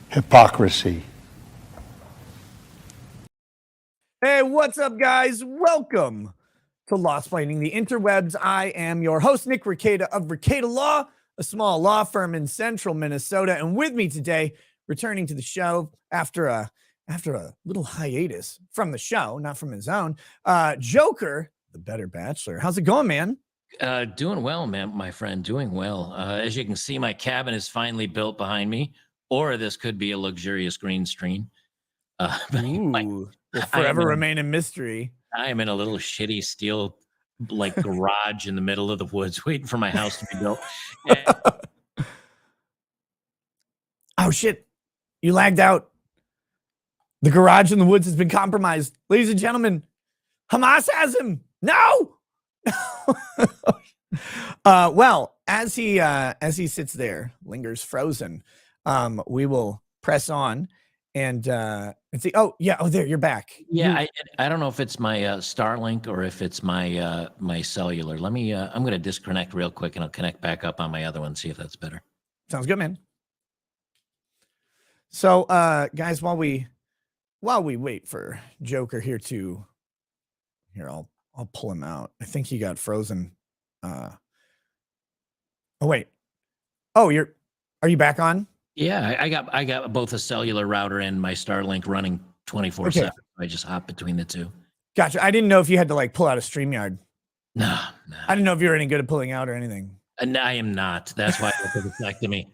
Hypocrisy. Hey, what's up, guys? Welcome to Lost Fighting the Interwebs. I am your host, Nick Rekieta of Rekieta Law, a small law firm in central Minnesota. And with me today, returning to the show after a little hiatus from the show, not from his own, Joker, the Better Bachelor. How's it going, man? Doing well, man, my friend, doing well. As you can see, my cabin is finally built behind me, or this could be a luxurious green screen. Will forever remain a mystery. I am in a little shitty steel garage in the middle of the woods waiting for my house to be built. Oh, shit. You lagged out. The garage in the woods has been compromised. Ladies and gentlemen, Hamas has him. No. Well, as he sits there, lingers frozen, we will press on and see. Oh, yeah. Oh, there, you're back. Yeah, I don't know if it's my Starlink or if it's my my cellular. Let me. I'm going to disconnect real quick and I'll connect back up on my other one. See if that's better. Sounds good, man. So, guys, while we wait for Joker here, I'll pull him out. I think he got frozen. Oh wait. Oh, are you back on? Yeah, I got both a cellular router and my Starlink running 24/7. Okay. I just hop between the two. Gotcha. I didn't know if you had to pull out a StreamYard. No. I didn't know if you were any good at pulling out or anything. And I am not. That's why it affected me.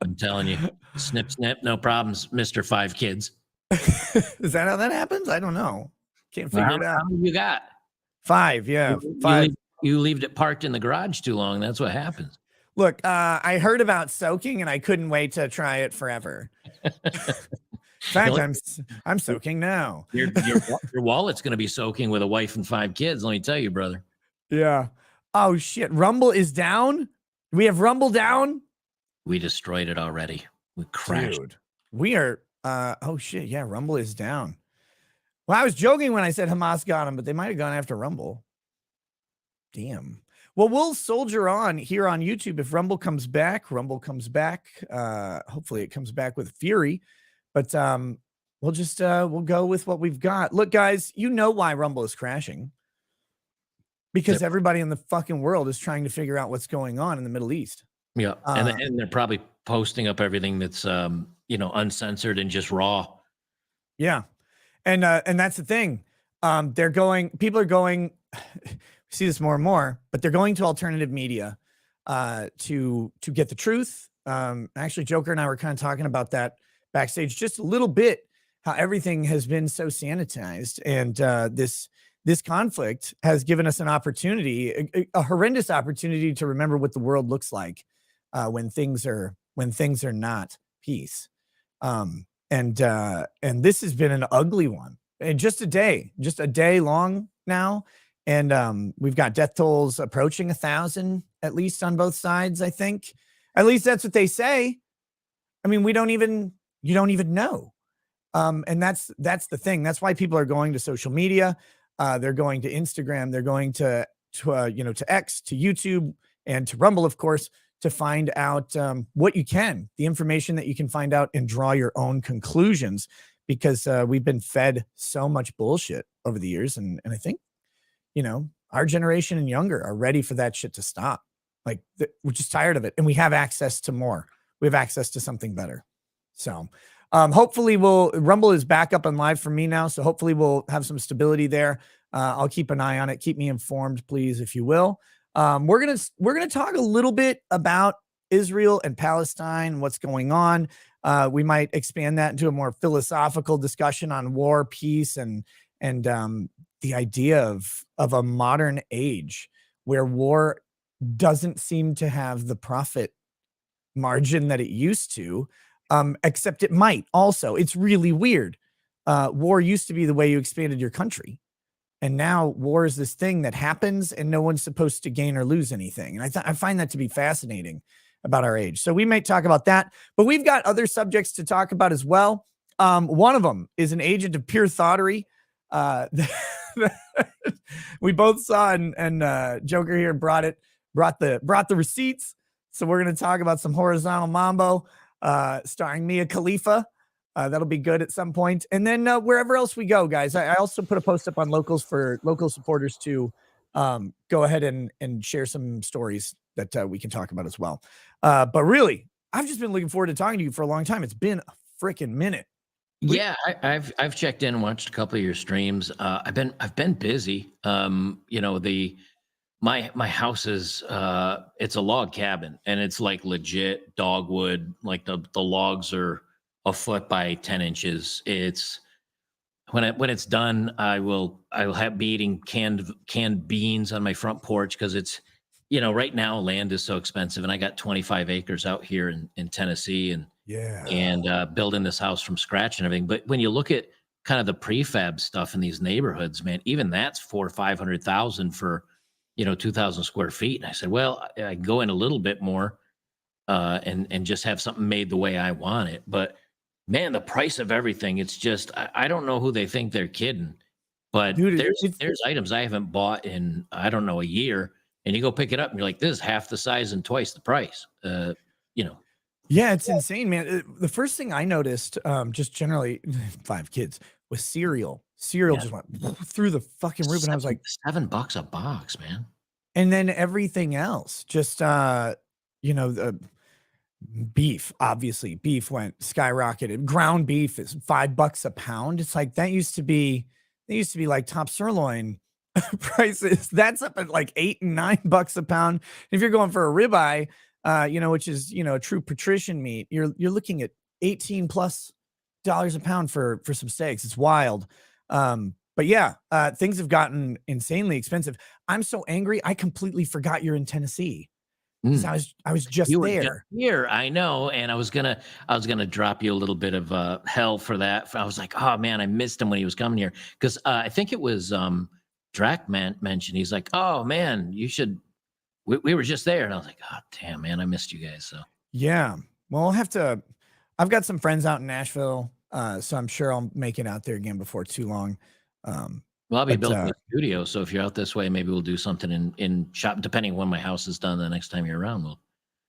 I'm telling you, snip, snip, no problems, Mr. 5 kids. Is that how that happens? I don't know. Can't figure it out. How many you got? 5, yeah. 5. You leave it parked in the garage too long. That's what happens. Look, I heard about soaking and I couldn't wait to try it forever. In fact, I'm soaking now. Your wallet's going to be soaking with a wife and 5 kids. Let me tell you, brother. Yeah. Oh shit. Rumble is down. We have Rumble down. We destroyed it already. We crashed. Dude, we are. Oh shit. Yeah. Rumble is down. Well, I was joking when I said Hamas got him, but they might have gone after Rumble. Damn. Well, we'll soldier on here on YouTube. If Rumble comes back, hopefully it comes back with fury, but we'll just we'll go with what we've got. Look, guys, you know why Rumble is crashing, because everybody in the fucking world is trying to figure out what's going on in the Middle East. Yeah, and they're probably posting up everything that's uncensored and just raw. Yeah, and that's the thing. People are going. We see this more and more, but they're going to alternative media to get the truth. Actually, Joker and I were kind of talking about that backstage just a little bit, how everything has been so sanitized, and this conflict has given us an opportunity, a horrendous opportunity, to remember what the world looks like when things are not peace. And this has been an ugly one. And just a day long now. And we've got death tolls approaching 1,000, at least on both sides, I think. At least that's what they say. I mean, you don't even know. And that's the thing. That's why people are going to social media. They're going to Instagram. They're going to X, to YouTube, and to Rumble, of course, to find out what you can, the information that you can find out and draw your own conclusions, because we've been fed so much bullshit over the years. And I think, our generation and younger are ready for that shit to stop. We're just tired of it. And we have access to more. We have access to something better. So hopefully Rumble is back up and live for me now. So hopefully we'll have some stability there. I'll keep an eye on it. Keep me informed, please, if you will. We're going to talk a little bit about Israel and Palestine, what's going on. We might expand that into a more philosophical discussion on war, peace, and the idea of a modern age where war doesn't seem to have the profit margin that it used to, except it might also. It's really weird. War used to be the way you expanded your country. And now war is this thing that happens and no one's supposed to gain or lose anything. And I find that to be fascinating about our age. So we may talk about that, but we've got other subjects to talk about as well. One of them is an agent of pure thoughterry. we both saw, and Joker here brought the receipts. So we're gonna talk about some horizontal mambo, starring Mia Khalifa. That'll be good at some point. And then wherever else we go, guys, I also put a post up on locals for local supporters to go ahead and share some stories that we can talk about as well. But really, I've just been looking forward to talking to you for a long time. It's been a freaking minute. Yeah, I've checked in and watched a couple of your streams. I've been busy. The my house is it's a log cabin, and it's like legit dogwood. Like the logs are a foot by 10 inches. It's when it's done, I will have be eating canned beans on my front porch because it's right now land is so expensive, and I got 25 acres out here in Tennessee, and Yeah. building this house from scratch and everything. But when you look at kind of the prefab stuff in these neighborhoods, man, even that's 400,000 or 500,000 for 2,000 square feet. And I said, well, I can go in a little bit more and just have something made the way I want it. But man, the price of everything, it's just I don't know who they think they're kidding. But Dude, there's items I haven't bought in I don't know a year, and you go pick it up and you're like, this is half the size and twice the price. You know, yeah, it's insane, man. The first thing I noticed, just generally, 5 kids, was cereal. Cereal yeah, just went through the fucking roof, and I was like, $7 a box, man. and then everything else, just the beef, obviously, beef went skyrocketed. Ground beef is $5 a pound. It's like they used to be like top sirloin prices. That's up at like $8 and $9 a pound. If you're going for a ribeye, which is a true patrician meat, you're looking at 18 plus dollars a pound for some steaks. It's wild. But yeah, things have gotten insanely expensive. I'm so angry. I completely forgot you're in Tennessee because Mm. I was just You were just there. here, I know, and I was gonna drop you a little bit of hell for that. I was like, oh man, I missed him when he was coming here because I think it was Drac mentioned. He's like, oh man, you should. We were just there, and I was like, oh damn, man, I missed you guys. So Yeah. Well, I'll have to. I've got some friends out in Nashville, so I'm sure I'll make it out there again before too long. Um, well, I'll be but building a studio, so if you're out this way, maybe we'll do something in shop. Depending on when my house is done, the next time you're around, we'll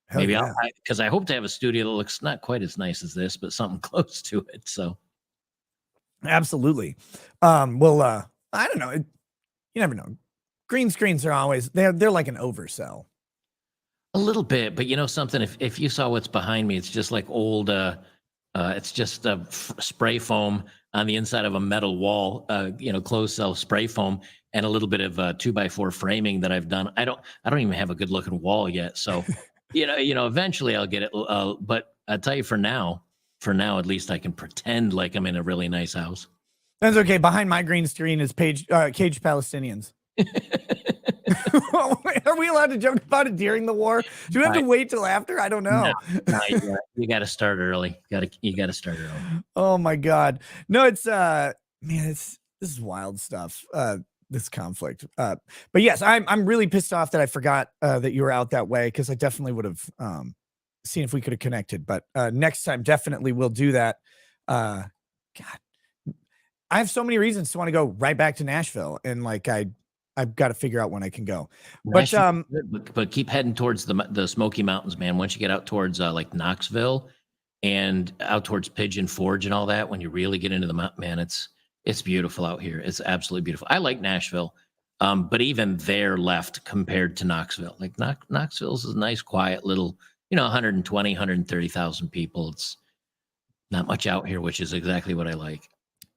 hell maybe yeah, because I hope to have a studio that looks not quite as nice as this, but something close to it. So absolutely. I don't know. You never know. Green screens are always they're like an oversell. a little bit, but something. If you saw what's behind me, it's just like old. It's just a spray foam on the inside of a metal wall. Closed cell spray foam and a little bit of 2x4 framing that I've done. I don't even have a good looking wall yet. So, eventually I'll get it. But I tell you, for now, at least I can pretend like I'm in a really nice house. That's okay. Behind my green screen is caged Palestinians. Are we allowed to joke about it during the war? Do we have to wait till after? I don't know. No, you got to start early. You got to start early. Oh my god. No, it's man, this is wild stuff. This conflict. But yes, I'm really pissed off that I forgot that you were out that way because I definitely would have seen if we could have connected. But next time, definitely we'll do that. God, I have so many reasons to want to go right back to Nashville, and like I've got to figure out when I can go. But Nashville's good, but keep heading towards the Smoky Mountains, man. Once you get out towards like Knoxville and out towards Pigeon Forge and all that, when you really get into the mountain, man, it's beautiful out here. It's absolutely beautiful. I like Nashville, but even they're left compared to Knoxville. Like Knoxville's a nice, quiet little, 120, 130,000 people. It's not much out here, which is exactly what I like.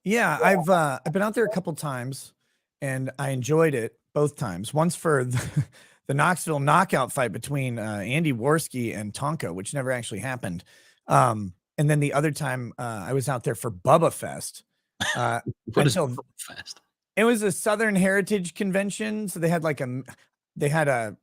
yeah, I've been out there a couple times, and I enjoyed it both times. Once for the Knoxville knockout fight between Andy Worski and Tonka, which never actually happened. And then the other time I was out there for Bubba Fest. What is Until fast? it was a Southern Heritage Convention, so they had they had a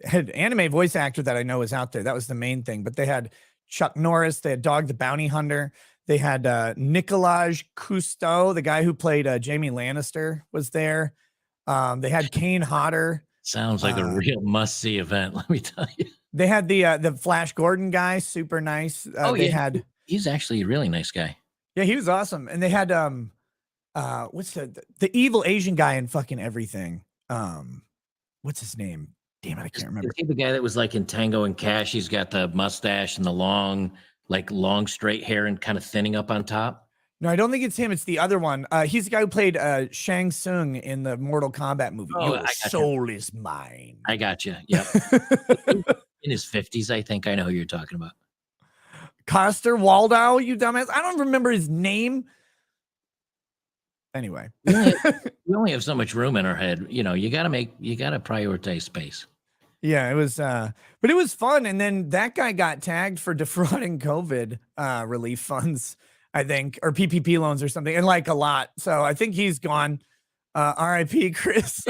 had anime voice actor that I know is out there. That was the main thing. But they had Chuck Norris, they had Dog the Bounty Hunter, they had Nicolaj Cousteau, the guy who played Jamie Lannister, was there. They had Kane Hodder. Sounds like a real must-see event. Let me tell you. They had the Flash Gordon guy, super nice. They Yeah, had he's actually a really nice guy. yeah, he was awesome, and they had what's the evil Asian guy in fucking everything? What's his name? Damn it, I can't remember. Is he the guy that was like in Tango and Cash? He's got the mustache and the long straight hair and kind of thinning up on top. No, I don't think it's him. It's the other one. He's the guy who played Shang Tsung in the Mortal Kombat movie. Oh, Your soul is mine. I got you. Yep. In his 50s, I think I know who you're talking about. Coster Waldau, you dumbass. I don't remember his name. Anyway. We only have so much room in our head. You know, you gotta prioritize space. Yeah, it was but it was fun. And then that guy got tagged for defrauding COVID relief funds, I think, or PPP loans or something, and like a lot. So I think he's gone. RIP Chris.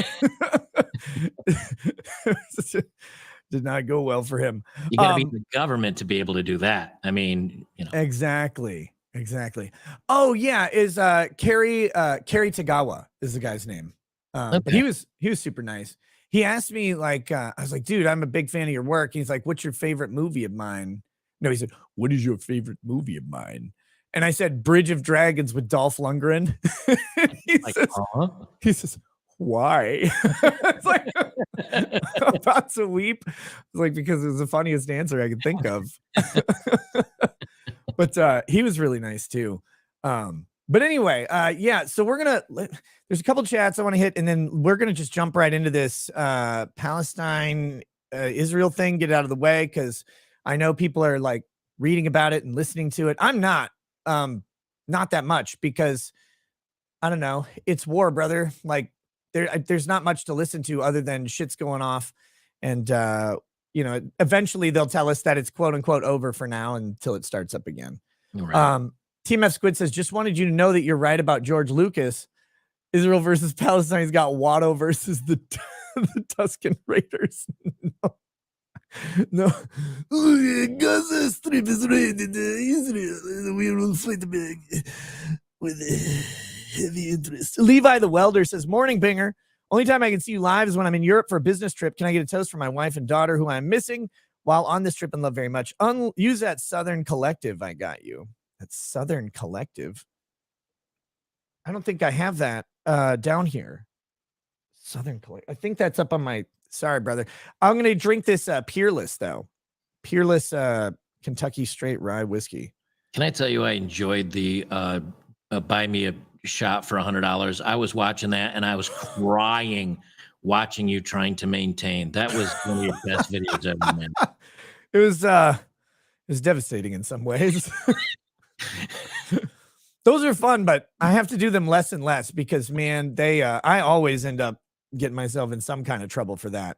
Did not go well for him. You got to be in the government to be able to do that. I mean, you know. Exactly. Oh yeah, is Kerry Tagawa is the guy's name. Okay. But he was super nice. He asked me like, I was like, dude, I'm a big fan of your work. He's like, what's your favorite movie of mine? No, he said, what is your favorite movie of mine? And I said, Bridge of Dragons with Dolph Lundgren. He says, why? It's like, I'm about to weep. It's like, because it was the funniest answer I could think of. But he was really nice too. But anyway, yeah, so there's a couple chats I want to hit, and then we're gonna just jump right into this Palestine Israel thing, get it out of the way, because I know people are like reading about it and listening to it. I'm not that much, because I don't know, it's war, brother. Like there's not much to listen to other than shit's going off, and eventually they'll tell us that it's quote unquote over for now until it starts up again. Right. Team F Squid says, just wanted you to know that you're right about George Lucas. Israel versus Palestine's got Watto versus the Tuscan Raiders. No. Gaza Strip is raided. Israel. We will fight back with heavy interest. Levi the Welder says, morning, Binger. Only time I can see you live is when I'm in Europe for a business trip. Can I get a toast for my wife and daughter who I'm missing while on this trip and love very much? Use that Southern Collective I got you. That's Southern Collective. I don't think I have that down here. Southern Collective. I think that's up on my... Sorry, brother. I'm going to drink this Peerless, though. Peerless Kentucky Straight Rye Whiskey. Can I tell you I enjoyed the buy me a shot for $100? I was watching that, and I was crying watching you trying to maintain. That was one of your best videos ever, man. It was devastating in some ways. Those are fun, but I have to do them less and less because, man, I always end up getting myself in some kind of trouble for that.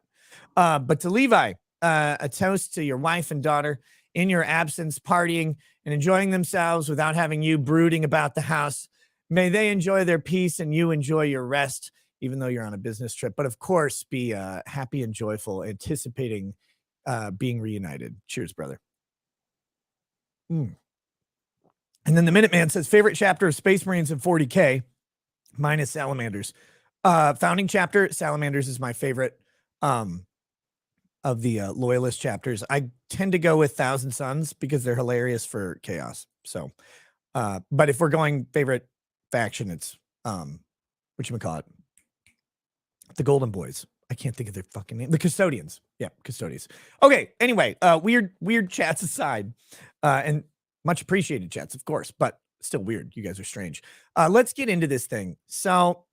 But to Levi, a toast to your wife and daughter in your absence, partying and enjoying themselves without having you brooding about the house. May they enjoy their peace and you enjoy your rest, even though you're on a business trip. But of course, be happy and joyful, anticipating being reunited. Cheers, brother. And then the Minuteman says, favorite chapter of Space Marines in 40K, minus Salamanders. Founding chapter, Salamanders is my favorite of the Loyalist chapters. I tend to go with Thousand Suns because they're hilarious for chaos. So, but if we're going favorite faction, it's whatchamacallit? The Golden Boys. I can't think of their fucking name. The Custodians. Yeah, Custodians. Okay, anyway, weird chats aside, and much appreciated chats, of course, but still weird. You guys are strange. Let's get into this thing. So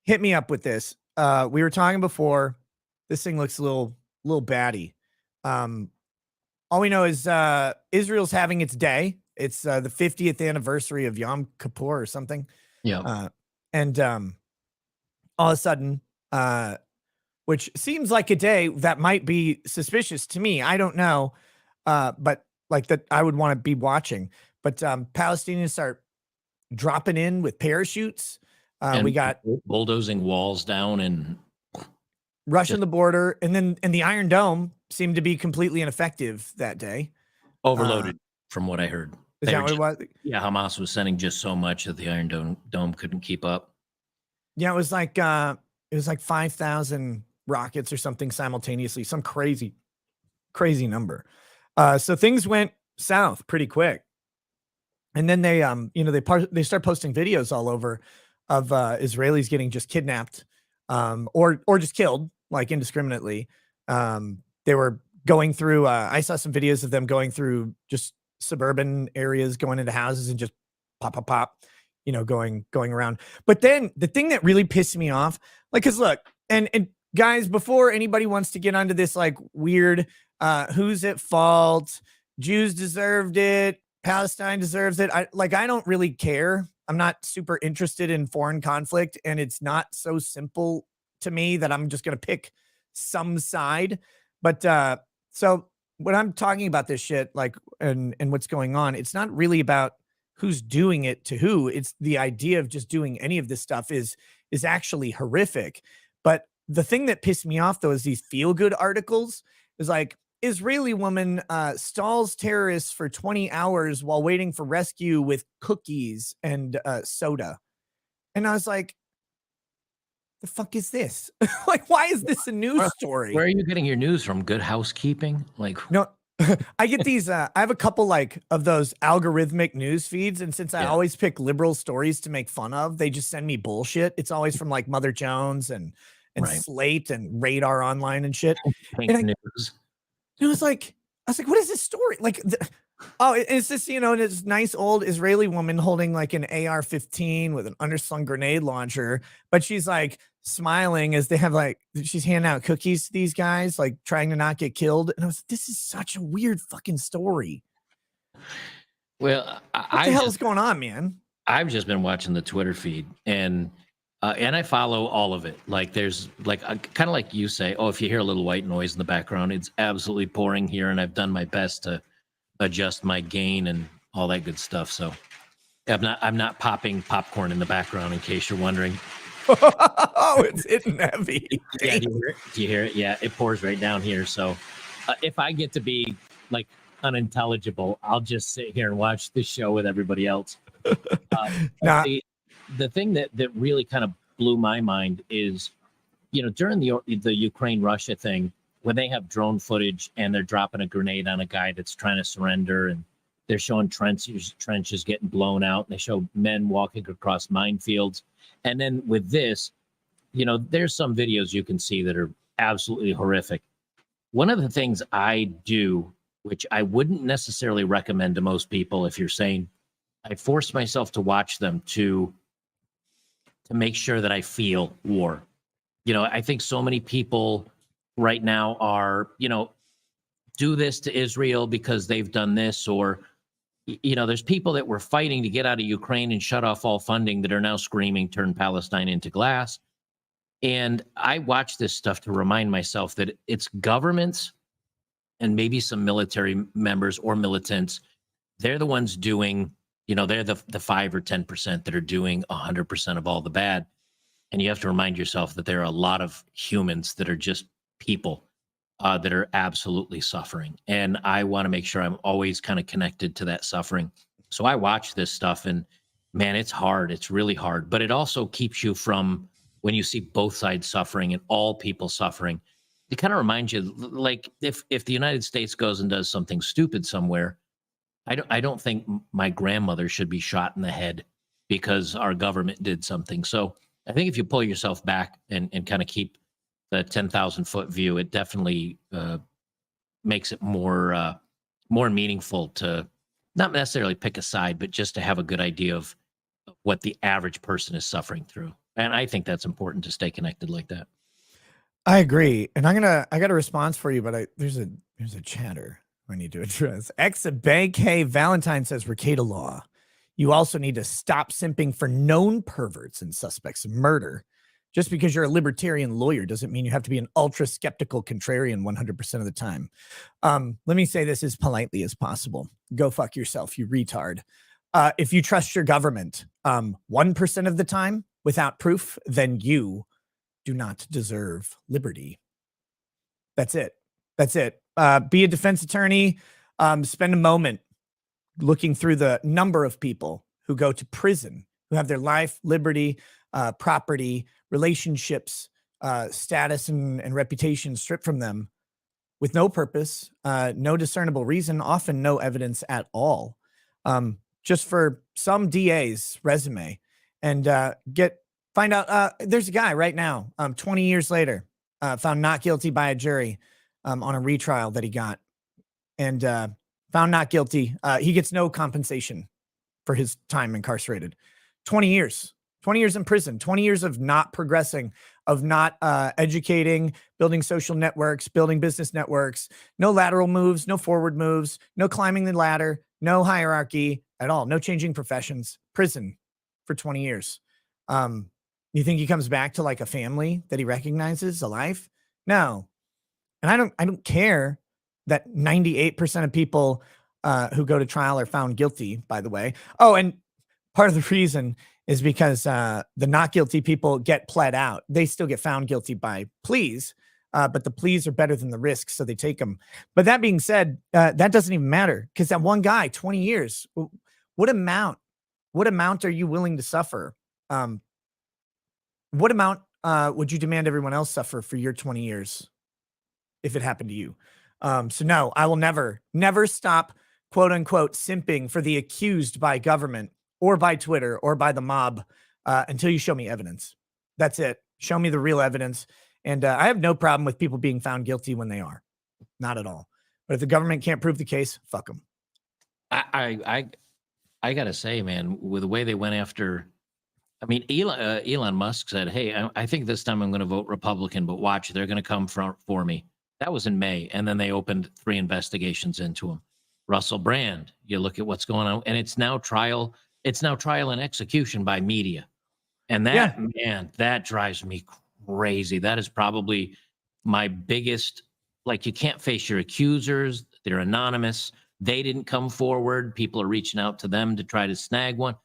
hit me up with this. We were talking before. This thing looks a little batty. All we know is Israel's having its day. It's the 50th anniversary of Yom Kippur or something. Yeah. And all of a sudden, which seems like a day that might be suspicious to me. I don't know. But like that, I would want to be watching. But Palestinians start dropping in with parachutes. We got bulldozing walls down and rushing the border, and the Iron Dome seemed to be completely ineffective that day. Overloaded, from what I heard. Is that what it was? Yeah, Hamas was sending just so much that the Iron Dome couldn't keep up. Yeah, it was like 5,000 rockets or something simultaneously, some crazy number. So things went south pretty quick. And then they, they start posting videos all over of Israelis getting just kidnapped, or just killed, like, indiscriminately. They were going through. I saw some videos of them going through just suburban areas, going into houses and just pop, pop, pop, going around. But then the thing that really pissed me off, like, because look, and guys, before anybody wants to get onto this like weird, who's at fault, Jews deserved it, Palestine deserves it. I don't really care. I'm not super interested in foreign conflict, and it's not so simple to me that I'm just going to pick some side. But so when I'm talking about this shit, like, and what's going on, it's not really about who's doing it to who. It's the idea of just doing any of this stuff is actually horrific. But the thing that pissed me off, though, is these feel good articles. Is like, Israeli woman stalls terrorists for 20 hours while waiting for rescue with cookies and soda. And I was like, the fuck is this? Like, why is this a news story? Where are you getting your news from? Good Housekeeping? Like, no, I get these. I have a couple like of those algorithmic news feeds. And since I always pick liberal stories to make fun of, they just send me bullshit. It's always from like Mother Jones and right. Slate and Radar Online and shit. Pink And news. I was like, what is this story? Like, it's this, this nice old Israeli woman holding like an AR-15 with an underslung grenade launcher, but she's like smiling as they have like, she's handing out cookies to these guys, like trying to not get killed. And I was like, this is such a weird fucking story. Well, what the hell is going on, man? I've just been watching the Twitter feed, and I follow all of it. Like, there's like kind of like you say, oh, if you hear a little white noise in the background, it's absolutely pouring here, and I've done my best to adjust my gain and all that good stuff. So I'm not popping popcorn in the background, in case you're wondering. Oh, it's hitting heavy. Yeah, do you hear it? Yeah, it pours right down here. So if I get to be like unintelligible, I'll just sit here and watch this show with everybody else. The thing that really kind of blew my mind is, during the Ukraine-Russia thing, when they have drone footage and they're dropping a grenade on a guy that's trying to surrender, and they're showing trenches getting blown out, and they show men walking across minefields. And then with this, there's some videos you can see that are absolutely horrific. One of the things I do, which I wouldn't necessarily recommend to most people, if you're saying, I force myself to watch them to make sure that I feel war. I think so many people right now are, do this to Israel because they've done this, or, there's people that were fighting to get out of Ukraine and shut off all funding that are now screaming, turn Palestine into glass. And I watch this stuff to remind myself that it's governments and maybe some military members or militants. They're the ones doing, they're the 5 or 10% that are doing 100% of all the bad. And you have to remind yourself that there are a lot of humans that are just people that are absolutely suffering. And I want to make sure I'm always kind of connected to that suffering. So I watch this stuff, and man, it's hard. It's really hard. But it also keeps you from, when you see both sides suffering and all people suffering, it kind of reminds you, like, if the United States goes and does something stupid somewhere, I don't think my grandmother should be shot in the head because our government did something. So I think if you pull yourself back and kind of keep the 10,000-foot view, it definitely makes it more meaningful to not necessarily pick a side, but just to have a good idea of what the average person is suffering through. And I think that's important to stay connected like that. I agree. And I got a response for you, but there's a chatter I need to address. Ex-Bank Valentine says, Ricada Law, you also need to stop simping for known perverts and suspects of murder. Just because you're a libertarian lawyer doesn't mean you have to be an ultra skeptical contrarian 100% of the time. Let me say this as politely as possible. Go fuck yourself, you retard. If you trust your government 1% of the time without proof, then you do not deserve liberty. That's it. That's it. Be a defense attorney. Spend a moment looking through the number of people who go to prison, who have their life, liberty, property, relationships, status, and reputation stripped from them with no purpose, no discernible reason, often no evidence at all. just for some DA's resume, and find out there's a guy right now, 20 years later, found not guilty by a jury on a retrial that he got, and found not guilty. He gets no compensation for his time incarcerated. 20 years. 20 years in prison, 20 years of not progressing, of not educating, building social networks, building business networks, no lateral moves, no forward moves, no climbing the ladder, no hierarchy at all, no changing professions, prison for 20 years. You think he comes back to like a family that he recognizes, a life? No. And I don't care that 98% of people who go to trial are found guilty, by the way. Oh, and part of the reason is because the not guilty people get pled out. They still get found guilty by pleas, but the pleas are better than the risks, so they take them. But that being said, that doesn't even matter, because that one guy, 20 years, what amount are you willing to suffer? What amount would you demand everyone else suffer for your 20 years if it happened to you? So no, I will never stop, quote unquote, simping for the accused by government or by Twitter or by the mob until you show me evidence. That's it. Show me the real evidence. And I have no problem with people being found guilty when they are. Not at all. But if the government can't prove the case, fuck them. I got to say, man, with the way they went after, I mean, Elon Musk said, hey, I think this time I'm going to vote Republican, but watch, they're going to come for me. That was in May. And then they opened 3 investigations into him. Russell Brand, you look at what's going on, and it's now trial and execution by media. And that, man, that drives me crazy. That is probably my biggest, like, you can't face your accusers. They're anonymous. They didn't come forward. People are reaching out to them to try to snag one.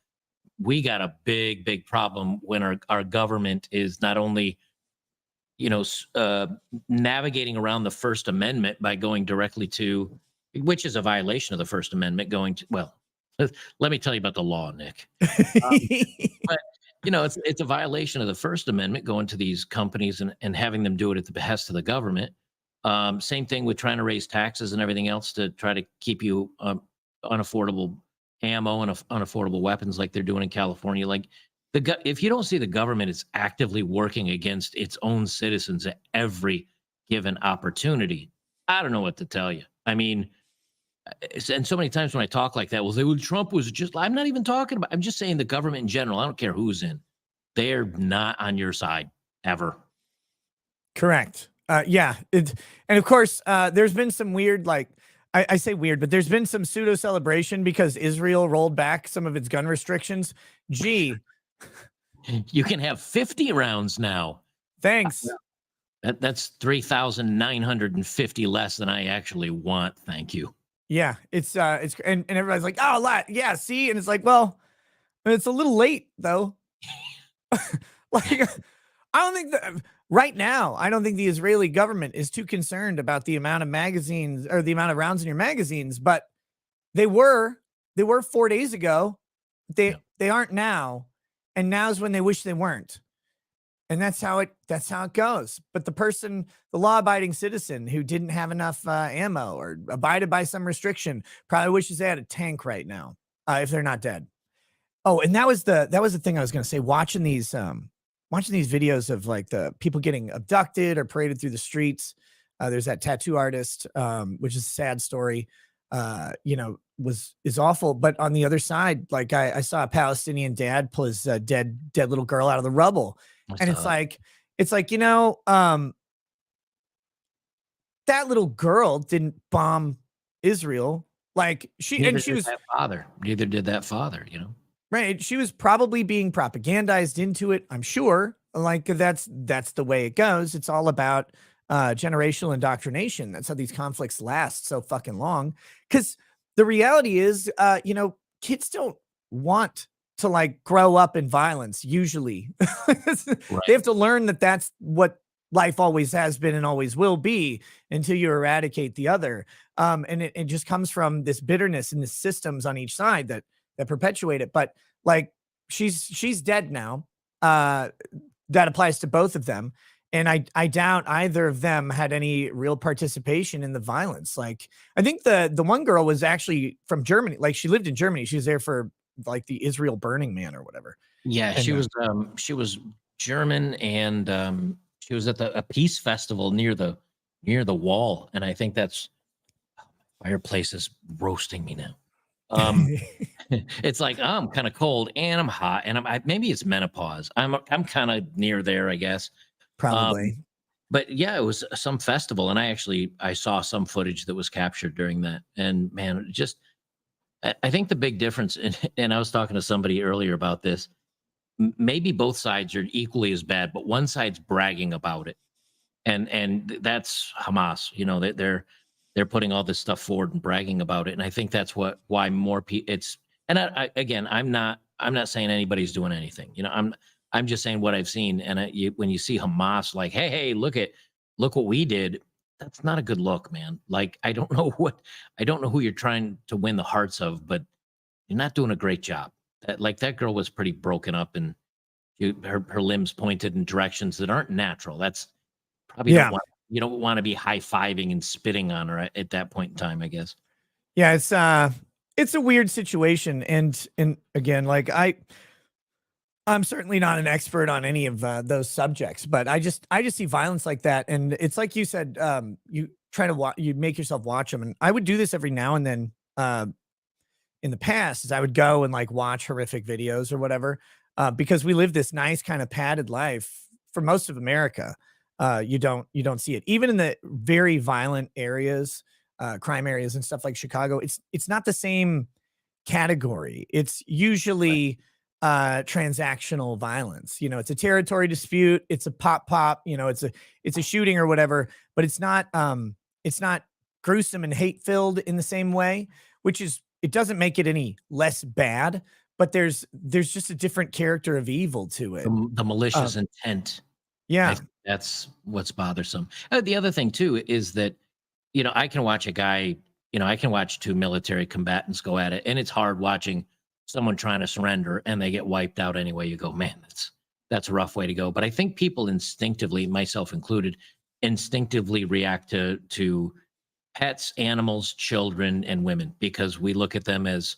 We got a big problem when our government is not only, navigating around the First Amendment by going directly to, which is a violation of the First Amendment, going to, well, let me tell you about the law, Nick. But it's a violation of the First Amendment going to these companies and having them do it at the behest of the government. Same thing with trying to raise taxes and everything else to try to keep you unaffordable ammo and unaffordable weapons, like they're doing in California. Like, if you don't see the government is actively working against its own citizens at every given opportunity, I don't know what to tell you. I mean, and so many times when I talk like that, well, Trump was just, I'm not even talking about, I'm just saying the government in general. I don't care who's in. They're not on your side ever. Correct. Yeah. And of course, there's been some weird, like, I say weird, but there's been some pseudo celebration because Israel rolled back some of its gun restrictions. Gee. You can have 50 rounds now. Thanks. That's 3,950 less than I actually want. Thank you. Yeah, it's and everybody's like, oh, lot, yeah, see, and it's like, well, it's a little late though. Like, I don't think that right now, I don't think the Israeli government is too concerned about the amount of magazines or the amount of rounds in your magazines, but they were 4 days ago. They aren't now, and now's when they wish they weren't. And that's how it goes. But the law-abiding citizen who didn't have enough ammo or abided by some restriction probably wishes they had a tank right now, if they're not dead. Oh, and that was the thing I was going to say. Watching these videos of like the people getting abducted or paraded through the streets. There's that tattoo artist, which is a sad story. Is awful. But on the other side, like I saw a Palestinian dad pull his dead little girl out of the rubble. And it's like, that little girl didn't bomb Israel. Like she was that father. Neither did that father, Right. She was probably being propagandized into it, I'm sure. Like that's the way it goes. It's all about generational indoctrination. That's how these conflicts last so fucking long. Because the reality is, kids don't want to like grow up in violence usually. Right. They have to learn that that's what life always has been and always will be until you eradicate the other. And it just comes from this bitterness and the systems on each side that perpetuate it. But like she's dead now. That applies to both of them. And I doubt either of them had any real participation in the violence. Like, I think the one girl was actually from Germany. Like, she lived in Germany. She was there for like the Israel Burning Man or whatever. Yeah, And she was German, and she was at a peace festival near the wall, and I think that's fireplace is roasting me now. Um, it's like, oh, I'm kind of cold and I'm hot, and maybe it's menopause. I'm kind of near there, I guess. Um, probably. but yeah, it was some festival, and I saw some footage that was captured during that, and man, just I think the big difference, and I was talking to somebody earlier about this. Maybe both sides are equally as bad, but one side's bragging about it, and that's Hamas. You know, they're putting all this stuff forward and bragging about it, and I think that's why more people. It's and again, I'm not saying anybody's doing anything. You know, I'm just saying what I've seen, and when you see Hamas, like, hey, look what we did. That's not a good look, man. Like, I don't know who you're trying to win the hearts of, but you're not doing a great job. That girl was pretty broken up, and her limbs pointed in directions that aren't natural. That's probably Yeah. you don't want to be high-fiving and spitting on her at that point in time, I guess. Yeah, it's a weird situation. And again, like I'm certainly not an expert on any of those subjects, but I just see violence like that, and it's like you said, you try to you make yourself watch them, and I would do this every now and then. In the past, is I would go and like watch horrific videos or whatever, because we live this nice kind of padded life for most of America. You don't see it even in the very violent areas, crime areas and stuff like Chicago. It's not the same category. It's Right. usually transactional violence. You know, it's a territory dispute, it's a pop, you know, it's a shooting or whatever, but it's not gruesome and hate filled in the same way, which is it doesn't make it any less bad, but there's just a different character of evil to it. The malicious Um, intent. I yeah. think that's what's bothersome. The other thing too is that, I can watch a guy, I can watch two military combatants go at it, and it's hard watching someone trying to surrender and they get wiped out anyway. You go, man, that's a rough way to go. But I think people instinctively, myself included, instinctively react to pets, animals, children, and women because we look at them as,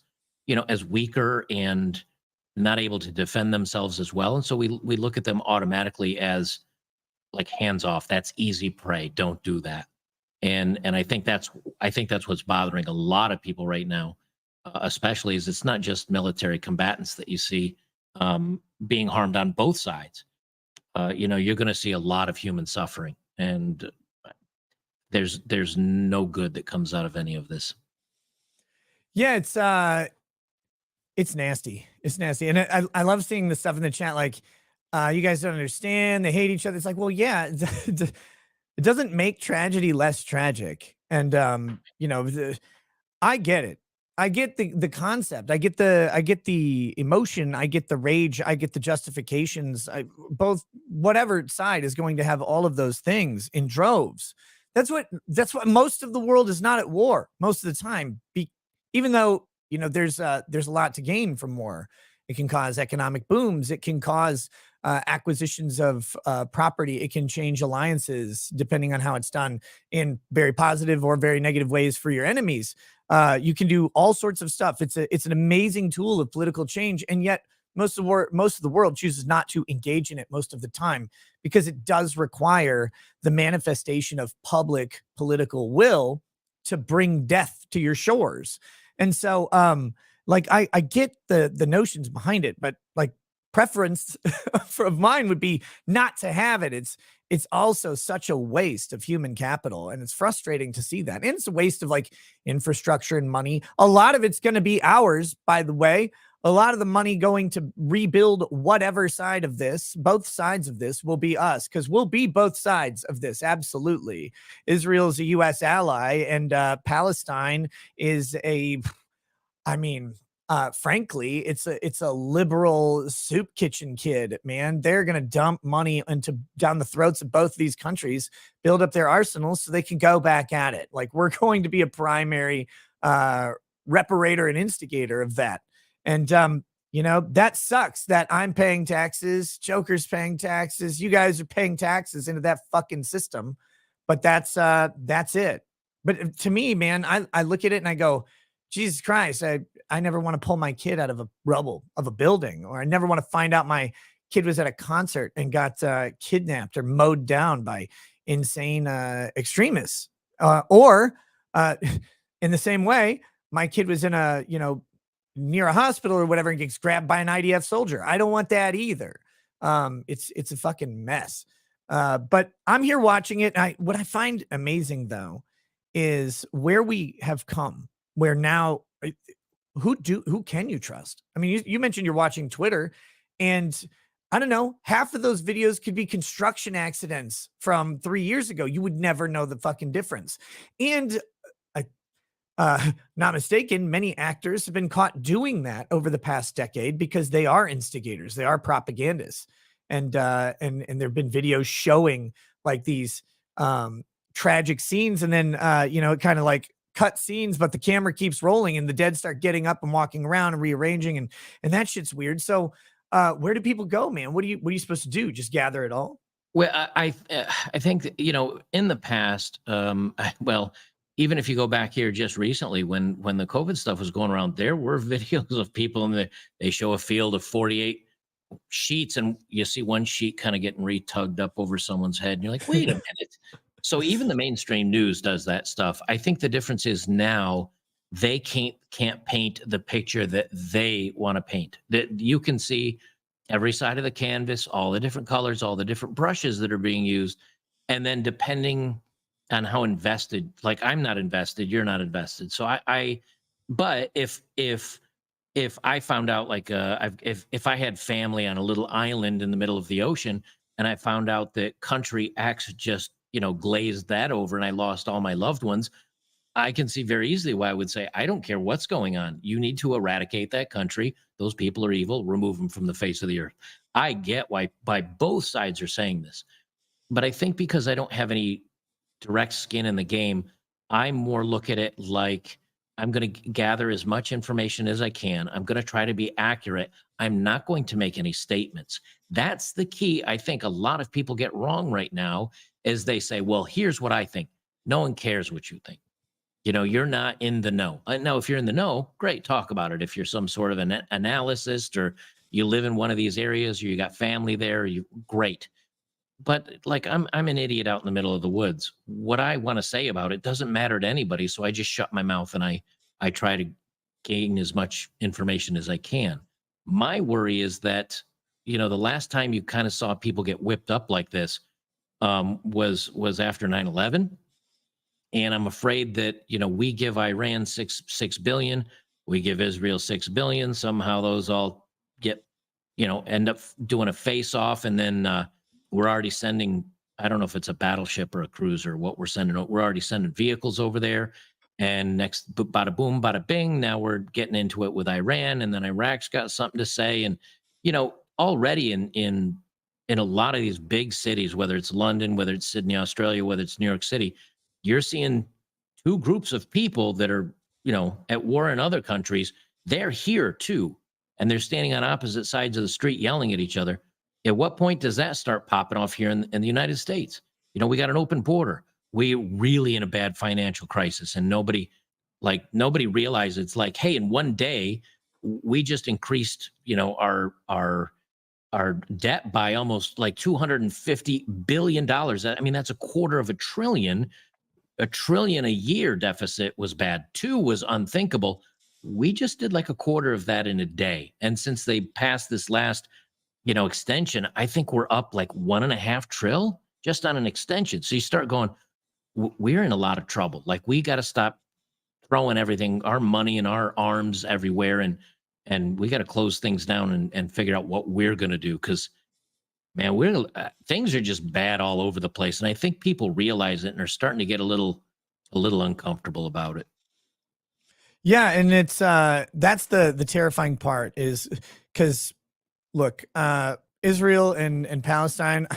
as weaker and not able to defend themselves as well. And so we look at them automatically as like hands off. That's easy prey. Don't do that. And I think that's what's bothering a lot of people right now, especially is it's not just military combatants that you see being harmed on both sides. You're going to see a lot of human suffering, and there's no good that comes out of any of this. Yeah, it's nasty. It's nasty. And I love seeing the stuff in the chat like you guys don't understand, they hate each other. It's like, well, yeah, it doesn't make tragedy less tragic. And I get it. I get the concept. I get the emotion. I get the rage. I get the justifications. Both whatever side is going to have all of those things in droves. That's what most of the world is not at war most of the time. Even though there's a lot to gain from war. It can cause economic booms. It can cause acquisitions of property. It can change alliances depending on how it's done in very positive or very negative ways for your enemies. You can do all sorts of stuff. It's an amazing tool of political change, and yet most of the world chooses not to engage in it most of the time because it does require the manifestation of public political will to bring death to your shores. And so, like I get the notions behind it, but like preference of mine would be not to have it. It's also such a waste of human capital, and it's frustrating to see that. And it's a waste of like infrastructure and money. A lot of it's going to be ours, by the way. A lot of the money going to rebuild whatever side of this, both sides of this will be us because we'll be both sides of this. Absolutely. Israel is a U.S. ally, and Palestine is I mean, frankly, it's a liberal soup kitchen kid, man. They're gonna dump money into down the throats of both of these countries, build up their arsenals so they can go back at it. Like we're going to be a primary reparator and instigator of that. And You know, that sucks that I'm paying taxes, Joker's paying taxes, you guys are paying taxes into that fucking system. But that's it. But to me, man, I look at it and I go, Jesus Christ, I never want to pull my kid out of a rubble of a building, or I never want to find out my kid was at a concert and got kidnapped or mowed down by insane extremists. Or in the same way, my kid was in a, near a hospital or whatever and gets grabbed by an IDF soldier. I don't want that either. It's a fucking mess. But I'm here watching it. What I find amazing though is where we have come, where now who can you trust? I mean, you mentioned you're watching Twitter, and I don't know, half of those videos could be construction accidents from 3 years ago. You would never know the fucking difference. And not mistaken, many actors have been caught doing that over the past decade because they are instigators, they are propagandists, and there've been videos showing like these tragic scenes, and then it kind of like cut scenes, but the camera keeps rolling, and the dead start getting up and walking around and rearranging, and that shit's weird. So, where do people go, man? What are you supposed to do? Just gather it all? Well, I think that, in the past, well, even if you go back here just recently, when the COVID stuff was going around, there were videos of people, and they show a field of 48 sheets, and you see one sheet kind of getting retugged up over someone's head, and you're like, wait a minute. So even the mainstream news does that stuff. I think the difference is now they can't paint the picture that they want to paint. That you can see every side of the canvas, all the different colors, all the different brushes that are being used, and then depending on how invested, like I'm not invested, you're not invested. So but if I found out, like, if I had family on a little island in the middle of the ocean, and I found out that country X just, glazed that over, and I lost all my loved ones, I can see very easily why I would say, I don't care what's going on. You need to eradicate that country. Those people are evil. Remove them from the face of the earth. I get why both sides are saying this. But I think because I don't have any direct skin in the game, I more look at it like I'm going to gather as much information as I can. I'm going to try to be accurate. I'm not going to make any statements. That's the key. I think a lot of people get wrong right now is they say, well, here's what I think. No one cares what you think. You're not in the know. Now, if you're in the know, great, talk about it. If you're some sort of an analyst, or you live in one of these areas, or you got family there, great. But like I'm an idiot out in the middle of the woods. What I want to say about it doesn't matter to anybody, so I just shut my mouth and I try to gain as much information as I can. My worry is that the last time you kind of saw people get whipped up like this was after 9/11. And I'm afraid that, we give Iran six billion, we give Israel 6 billion. Somehow those all get, end up doing a face off. And then we're already sending, I don't know if it's a battleship or a cruiser, what we're sending. We're already sending vehicles over there. And next, bada boom, bada bing. Now we're getting into it with Iran. And then Iraq's got something to say. And, already in a lot of these big cities, whether it's London, whether it's Sydney, Australia, whether it's New York City, you're seeing two groups of people that are, at war in other countries. They're here too. And they're standing on opposite sides of the street yelling at each other. At what point does that start popping off here in the United States? We got an open border. We really in a bad financial crisis, and nobody realizes it's like, hey, in one day, we just increased, our debt by almost like $250 billion. I mean, that's $250 billion. $1 trillion a year deficit was bad. 2 was unthinkable. We just did like a quarter of that in a day. And since they passed this last, extension, I think we're up like 1.5 trillion just on an extension. So you start going, we're in a lot of trouble. Like, we got to stop throwing everything, our money and our arms everywhere. And we got to close things down and figure out what we're going to do. Because, man, things are just bad all over the place. And I think people realize it and are starting to get a little uncomfortable about it. Yeah. And it's, that's the terrifying part is because look, Israel and Palestine,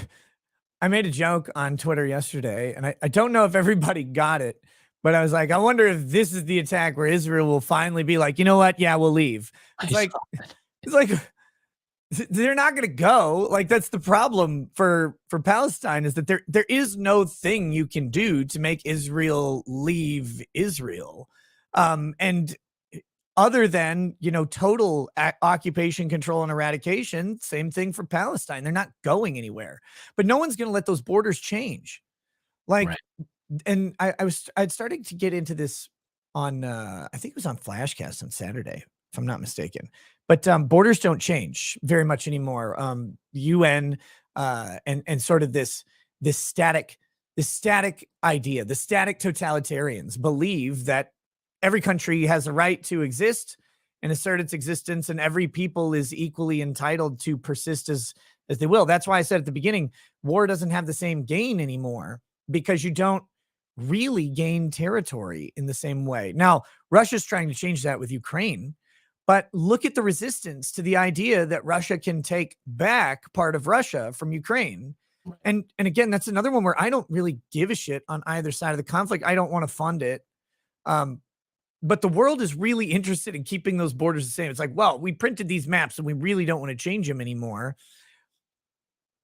I made a joke on Twitter yesterday, and I don't know if everybody got it, but I was like, I wonder if this is the attack where Israel will finally be like, you know what? Yeah, we'll leave. It's like, It's like they're not going to go. Like that's the problem for Palestine, is that there is no thing you can do to make Israel leave Israel, and other than total occupation, control, and eradication. Same thing for Palestine. They're not going anywhere, but no one's going to let those borders change. Like, Right. and I'd started to get into this on I think it was on Flashcast on Saturday, if I'm not mistaken. But borders don't change very much anymore. UN and sort of this static idea, the static totalitarians believe that every country has a right to exist and assert its existence, and every people is equally entitled to persist as they will. That's why I said at the beginning, war doesn't have the same gain anymore, because you don't really gain territory in the same way. Now, Russia's trying to change that with Ukraine, but look at the resistance to the idea that Russia can take back part of Russia from Ukraine. And again, that's another one where I don't really give a shit on either side of the conflict. I don't want to fund it. But the world is really interested in keeping those borders the same. It's like, well, we printed these maps and we really don't want to change them anymore.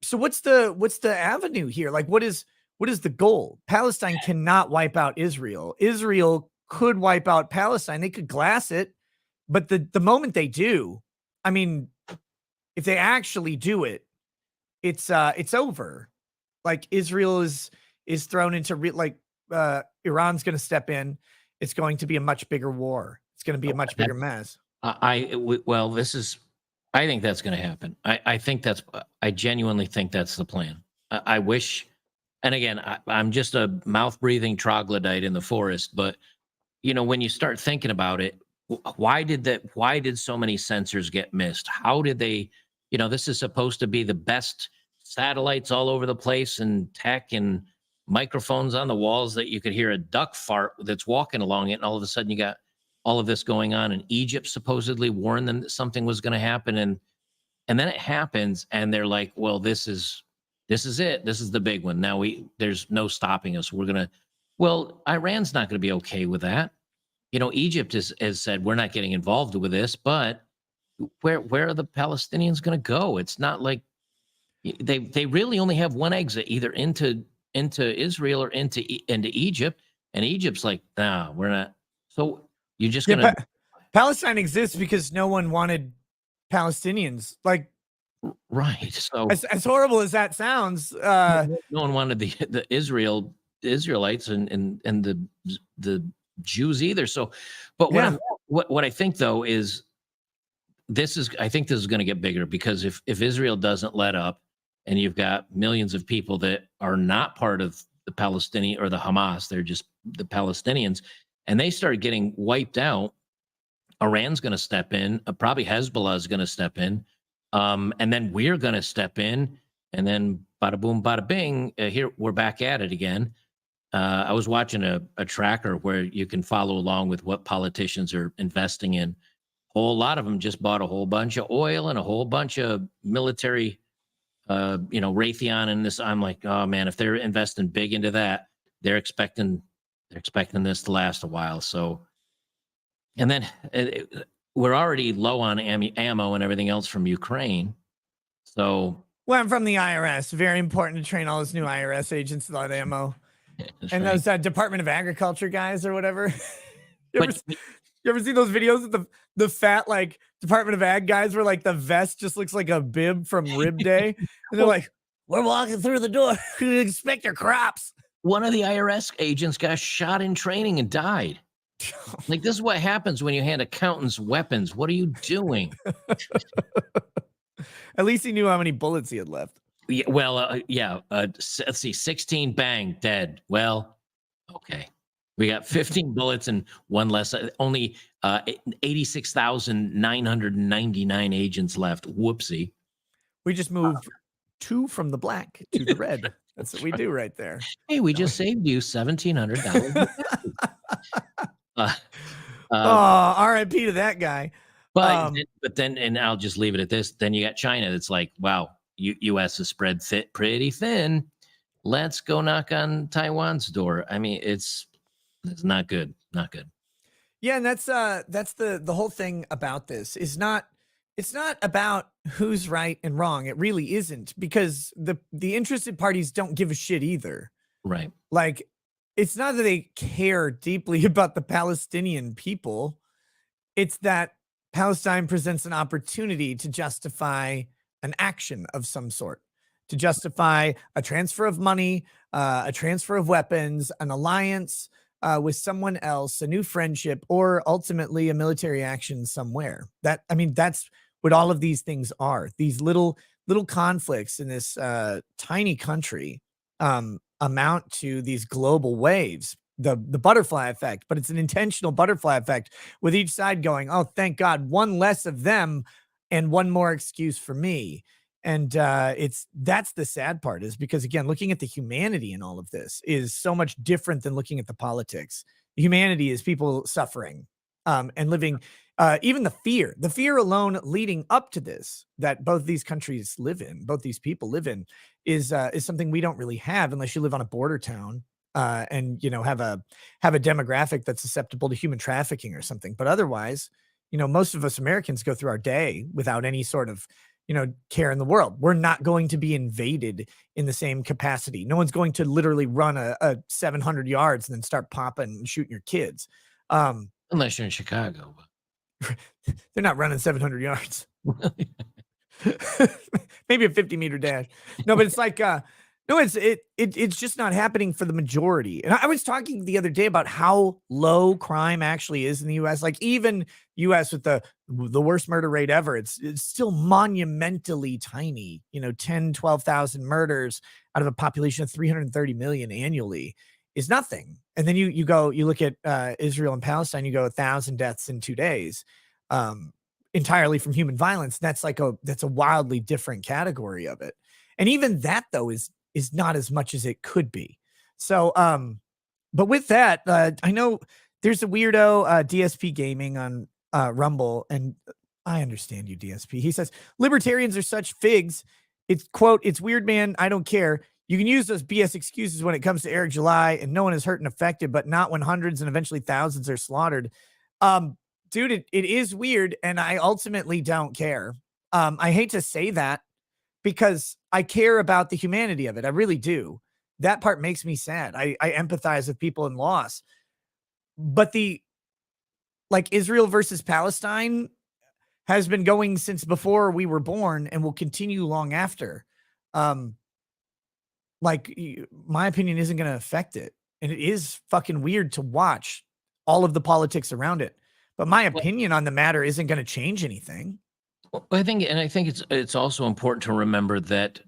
So what's the avenue here? Like, what is the goal? Palestine cannot wipe out Israel. Israel could wipe out Palestine. They could glass it, but the moment they do, I mean, if they actually do it, it's over. Like Israel is thrown into Iran's going to step in. It's going to be a much bigger war. It's going to be a much bigger mess. Well, I think that's going to happen. I genuinely think that's the plan. I wish, and again, I'm just a mouth breathing troglodyte in the forest, but when you start thinking about it, why did so many sensors get missed? How did they, this is supposed to be the best satellites all over the place, and tech and microphones on the walls that you could hear a duck fart that's walking along it. And all of a sudden you got all of this going on, and Egypt supposedly warned them that something was going to happen. And then it happens, and they're like, well, this is it. This is the big one. Now there's no stopping us. Well, Iran's not going to be okay with that. Egypt has said, we're not getting involved with this, but where are the Palestinians going to go? It's not like they really only have one exit, either into Israel or into Egypt. And Egypt's like, nah, we're not. So you're just going to. Palestine exists because no one wanted Palestinians. Like, right. So as horrible as that sounds, no one wanted the Israelites and the Jews either. So, but what I think though is I think this is going to get bigger, because if Israel doesn't let up, and you've got millions of people that are not part of the Palestinian or the Hamas, they're just the Palestinians, and they start getting wiped out, Iran's going to step in, probably Hezbollah is going to step in, and then we're going to step in, and then bada boom, bada bing, here we're back at it again. I was watching a tracker where you can follow along with what politicians are investing in. A whole lot of them just bought a whole bunch of oil and a whole bunch of military Raytheon and this. I'm like, oh man, if they're investing big into that, they're expecting this to last a while. So, and then we're already low on ammo and everything else from Ukraine. So, well, I'm from the IRS. Very important to train all those new IRS agents about ammo. And right. those Department of Agriculture guys or whatever. You ever see those videos of the fat like Department of Ag guys where like the vest just looks like a bib from Rib Day, and they're like, "We're walking through the door. Inspect your crops." One of the IRS agents got shot in training and died. Like, this is what happens when you hand accountants weapons. What are you doing? At least he knew how many bullets he had left. Yeah, well, let's see, 16 bang, dead. Well, okay. We got 15 bullets and one less. Only 86,999 agents left. Whoopsie. We just moved 2 from the black to the red. That's what we do right there. Hey, we just saved you $1,700. R.I.P. to that guy. But then, and I'll just leave it at this. Then you got China. That's like, wow, U.S. is spread pretty thin. Let's go knock on Taiwan's door. I mean, it's not good. Not good. Yeah, and that's the whole thing about this is not It's not about who's right and wrong. It really isn't, because the interested parties don't give a shit either. Right. Like, it's not that they care deeply about the Palestinian people. It's that Palestine presents an opportunity to justify an action of some sort, to justify a transfer of money, a transfer of weapons, an alliance with someone else, a new friendship, or ultimately a military action somewhere. I mean, that's what all of these things are. These little conflicts in this tiny country amount to these global waves, the butterfly effect, but it's an intentional butterfly effect, with each side going, oh, thank God, one less of them and one more excuse for me. And that's the sad part, is because, again, looking at the humanity in all of this is so much different than looking at the politics. Humanity is people suffering and living, even the fear alone leading up to this, that both these countries live in, both these people live in, is something we don't really have unless you live on a border town and have a demographic that's susceptible to human trafficking or something. But otherwise, most of us Americans go through our day without any sort of care in the world. We're not going to be invaded in the same capacity. No one's going to literally run a 700 yards and then start popping and shooting your kids. Unless you're in Chicago. They're not running 700 yards. Maybe a 50-meter dash. No, but it's like no, it's just not happening for the majority. And I was talking the other day about how low crime actually is in the US. Like, even US with the worst murder rate ever, it's still monumentally tiny. 10, 12,000 murders out of a population of 330 million annually is nothing. And then you look at Israel and Palestine, you go 1,000 deaths in 2 days. Entirely from human violence. That's a wildly different category of it. And even that, though, is not as much as it could be. So, but with that, I know there's a weirdo, DSP Gaming on Rumble, and I understand you, DSP. He says, libertarians are such figs. It's, quote, it's weird, man. I don't care. You can use those BS excuses when it comes to Eric July and no one is hurt and affected, but not when hundreds and eventually thousands are slaughtered. Dude, it is weird, and I ultimately don't care. I hate to say that, because I care about the humanity of it. I really do. That part makes me sad. I empathize with people in loss. But Israel versus Palestine has been going since before we were born and will continue long after. My opinion isn't going to affect it. And it is fucking weird to watch all of the politics around it. But my opinion on the matter isn't going to change anything. Well, I think it's also important to remember that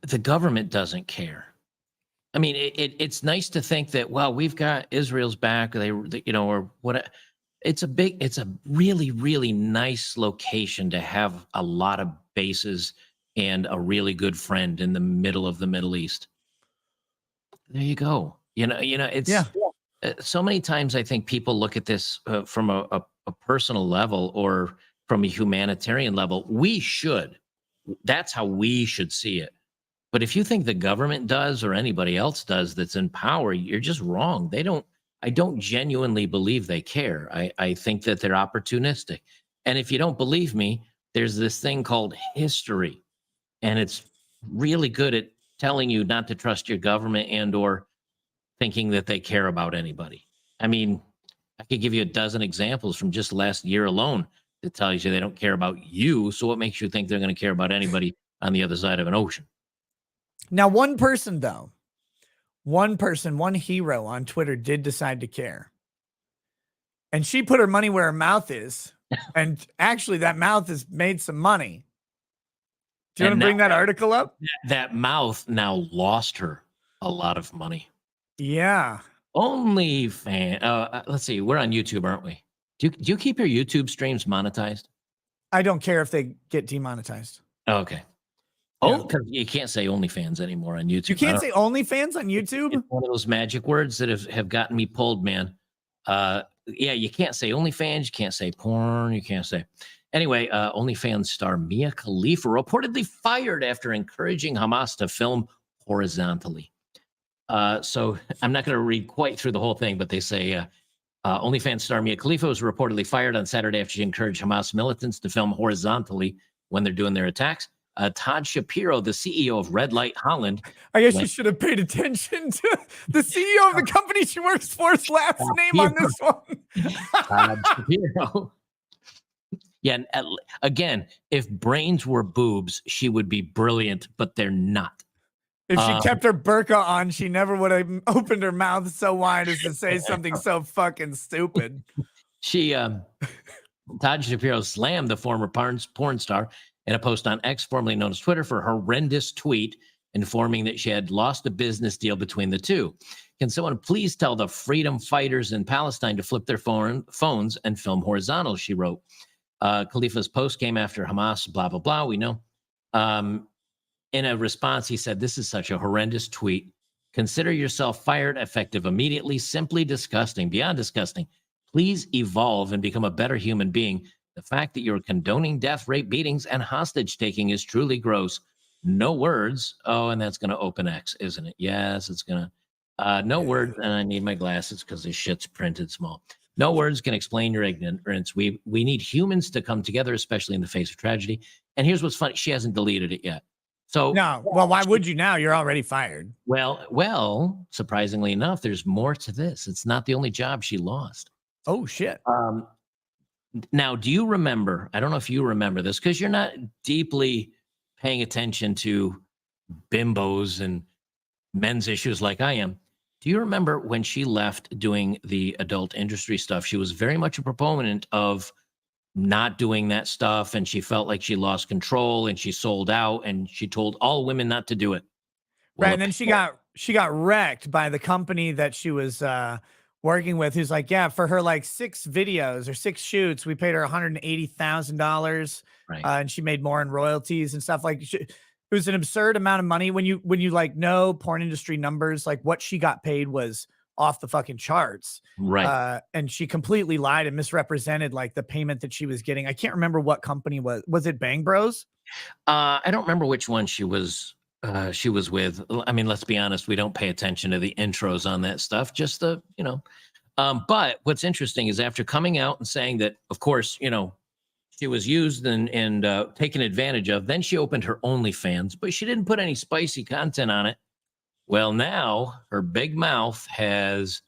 the government doesn't care. I mean, it's nice to think that, well, we've got Israel's back, or what. It's a really, really nice location to have a lot of bases and a really good friend in the middle of the Middle East. There you go. It's. Yeah. So many times I think people look at this from a personal level or from a humanitarian level. That's how we should see it. But if you think the government does or anybody else does that's in power, you're just wrong. I don't genuinely believe they care. I think that they're opportunistic. And if you don't believe me, there's this thing called history. And it's really good at telling you not to trust your government and/or thinking that they care about anybody. I mean, I could give you a dozen examples from just last year alone that tells you they don't care about you. So what makes you think they're going to care about anybody on the other side of an ocean? Now, one person, one hero on Twitter did decide to care. And she put her money where her mouth is. And actually, that mouth has made some money. Do you want to bring that article up? That mouth now lost her a lot of money. Yeah. Let's see. We're on YouTube, aren't we? Do you keep your YouTube streams monetized? I don't care if they get demonetized. Okay. Oh, because you can't say OnlyFans anymore on YouTube. You can't say OnlyFans on YouTube? It's one of those magic words that have gotten me pulled, man. Yeah, you can't say OnlyFans. You can't say porn. You can't say. Anyway, OnlyFans star Mia Khalifa reportedly fired after encouraging Hamas to film horizontally. So I'm not going to read quite through the whole thing, but they say OnlyFans star Mia Khalifa was reportedly fired on Saturday after she encouraged Hamas militants to film horizontally when they're doing their attacks. Todd Shapiro, the CEO of Red Light Holland. I guess you should have paid attention to the CEO of the company she works for's last name on this one. Todd Shapiro. Yeah, and again, if brains were boobs, she would be brilliant, but they're not. If she kept her burqa on, she never would have opened her mouth so wide as to say something so fucking stupid. Todd Shapiro slammed the former porn star in a post on X, formerly known as Twitter, for a horrendous tweet informing that she had lost a business deal between the two. Can someone please tell the freedom fighters in Palestine to flip their phones and film horizontal, she wrote. Khalifa's post came after Hamas, blah, blah, blah, we know. In a response, he said, "This is such a horrendous tweet. Consider yourself fired, effective immediately, simply disgusting, beyond disgusting. Please evolve and become a better human being. The fact that you're condoning death, rape, beatings, and hostage taking is truly gross. No words." Oh, and that's going to open X, isn't it? Yes, it's going to. No words, and I need my glasses because this shit's printed small. No words can explain your ignorance. We need humans to come together, especially in the face of tragedy. And here's what's funny. She hasn't deleted it yet. So no, well, why would you now? You're already fired. Well, surprisingly enough, there's more to this. It's not the only job she lost. Oh, shit. Now, do you remember? I don't know if you remember this because you're not deeply paying attention to bimbos and men's issues like I am. Do you remember when she left doing the adult industry stuff? She was very much a proponent of not doing that stuff, and she felt like she lost control, and she sold out, and she told all women not to do it. Right, and then she got wrecked by the company that she was working with, who's like, yeah, for her like 6 videos or 6 shoots, we paid her $180,000, right. And she made more in royalties and stuff. Like, it was an absurd amount of money when you like know porn industry numbers. Like, what she got paid was off the fucking charts, right? And she completely lied and misrepresented like the payment that she was getting. I can't remember what company was it Bang Bros? I don't remember which one she was with. I mean, let's be honest, we don't pay attention to the intros on that stuff, just the, you know. But what's interesting is after coming out and saying that, of course, you know, she was used and taken advantage of, then she opened her OnlyFans, but she didn't put any spicy content on it. Well, now her big mouth has